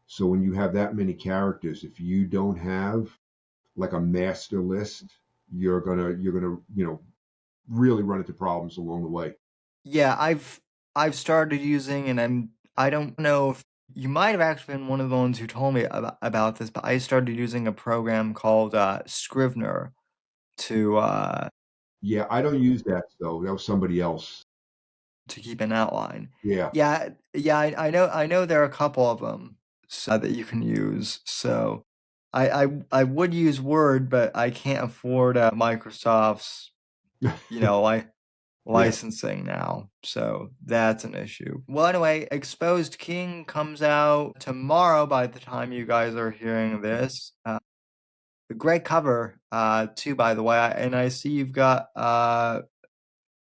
So when you have that many characters, if you don't have like a master list, you're gonna, really run into problems along the way. Yeah, I've started using and I don't know if you might have actually been one of the ones who told me about this, but I started using a program called Scrivener to Yeah, I don't use that though. That was somebody else. keep an outline. Yeah. Yeah, I know there are a couple of them that you can use. So I would use Word, but I can't afford Microsoft's, like Yeah. licensing now. So that's an issue. Well, anyway, Exposed King comes out tomorrow by the time you guys are hearing this. A great cover, too, by the way. And I see you've got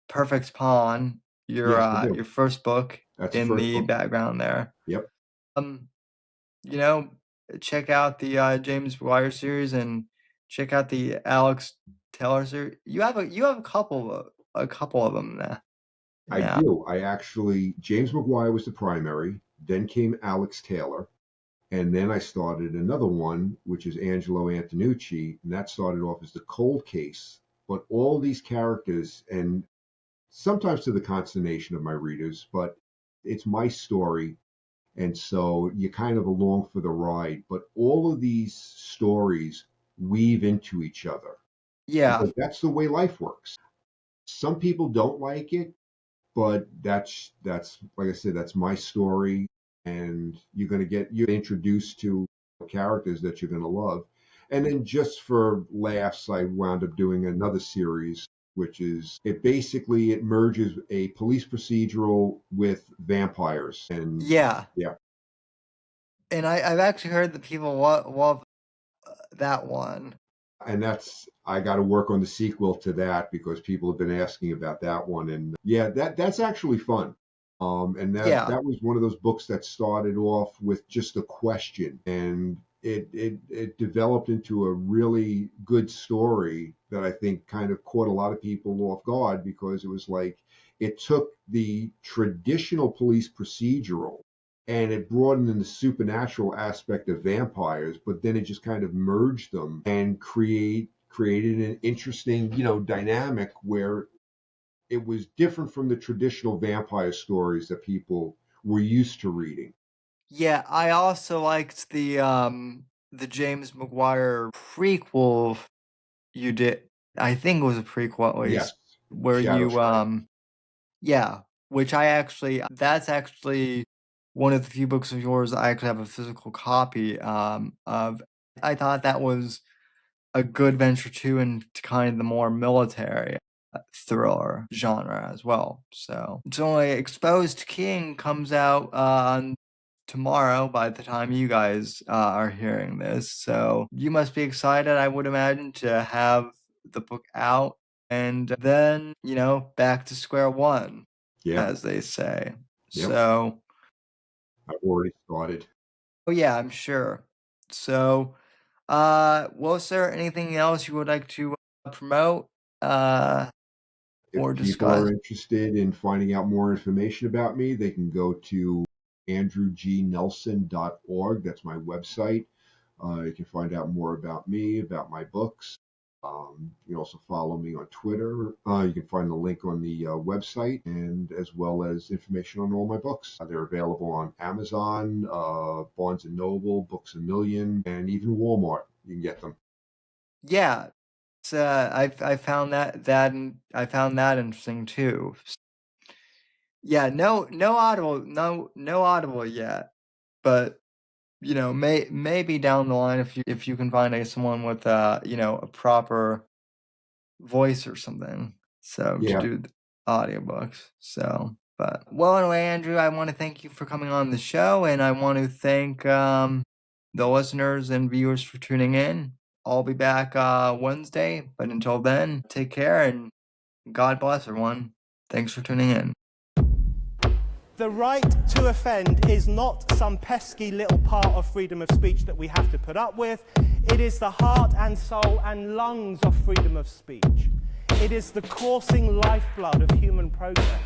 Perfect Pawn, Yes, I do. your first book That's the in first the book. background there. Yep. Um, you know, check out the James Bwire series and check out the Alex Taylor series. You have a couple of them now. I Now, do. James McGuire was the primary. Then came Alex Taylor. And then I started another one, which is Angelo Antonucci, and that started off as the cold case. But all these characters, and sometimes to the consternation of my readers, but it's my story. And so you're kind of along for the ride. But all of these stories weave into each other Yeah. because that's the way life works. Some people don't like it, but that's like I said, that's my story, and you're introduced to characters that you're gonna love. And then just for laughs, I wound up doing another series, which is it merges a police procedural with vampires, and Yeah. yeah, And I've actually heard that people love that one. and I got to work on the sequel to that because people have been asking about that one, and yeah, that's actually fun. And Yeah. that was one of those books that started off with just a question, and it developed into a really good story that I think kind of caught a lot of people off guard because it was like it took the traditional police procedural and it broadened in the supernatural aspect of vampires, but then it just kind of merged them and created an interesting, dynamic where it was different from the traditional vampire stories that people were used to reading. Yeah, I also liked the James McGuire prequel you did. I think it was a prequel at Yes, least, where Shadow you Strike. yeah, which that's actually one of the few books of yours I actually have a physical copy of. I thought that was a good venture too into kind of the more military thriller genre as well. So it's only Exposed King comes out on tomorrow by the time you guys are hearing this. So you must be excited, I would imagine, to have the book out and then, back to square one, Yeah, as they say. yep. So, I've already started. oh yeah, I'm sure. So, well, sir, anything else you would like to promote or If people are discuss? interested in finding out more information about me, they can go to andrewgnelson.org. That's my website. You can find out more about me, about my books. You can also follow me on Twitter. You can find the link on the website, and as well as information on all my books. They're available on Amazon, Barnes and Noble, Books a Million, and even Walmart. You can get them. Yeah, it's, I found I found that interesting too. Yeah, no Audible, no Audible yet, but maybe down the line if you can find someone with a proper voice or something, so to Yeah, do the audiobooks. So, but well, anyway, Andrew, I want to thank you for coming on the show, and I want to thank the listeners and viewers for tuning in. I'll be back Wednesday, but until then, take care and God bless everyone. Thanks for tuning in. The right to offend is not some pesky little part of freedom of speech that we have to put up with. It is the heart and soul and lungs of freedom of speech. It is the coursing lifeblood of human progress.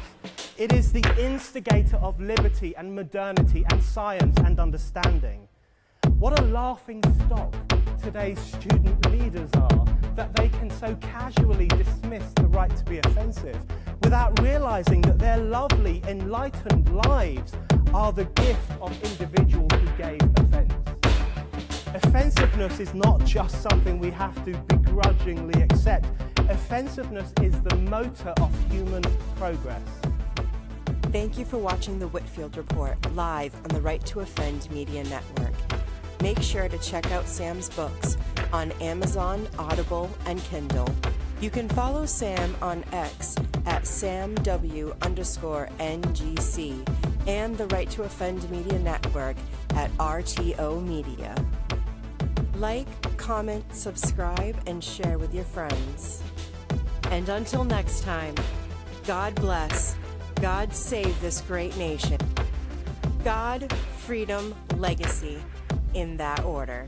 It is the instigator of liberty and modernity and science and understanding. What a laughing stock today's student leaders are, that they can so casually dismiss the right to be offensive without realizing that their lovely, enlightened lives are the gift of individuals who gave offense. Offensiveness is not just something we have to begrudgingly accept. Offensiveness is the motor of human progress. Thank you for watching the Whitfield Report live on the Right to Offend Media Network. Make sure to check out Sam's books on Amazon, Audible, and Kindle. You can follow Sam on X at SamW_NGC and the Right to Offend Media Network at RTO Media. Like, comment, subscribe, and share with your friends. And until next time, God bless, God save this great nation. God, freedom, legacy, in that order.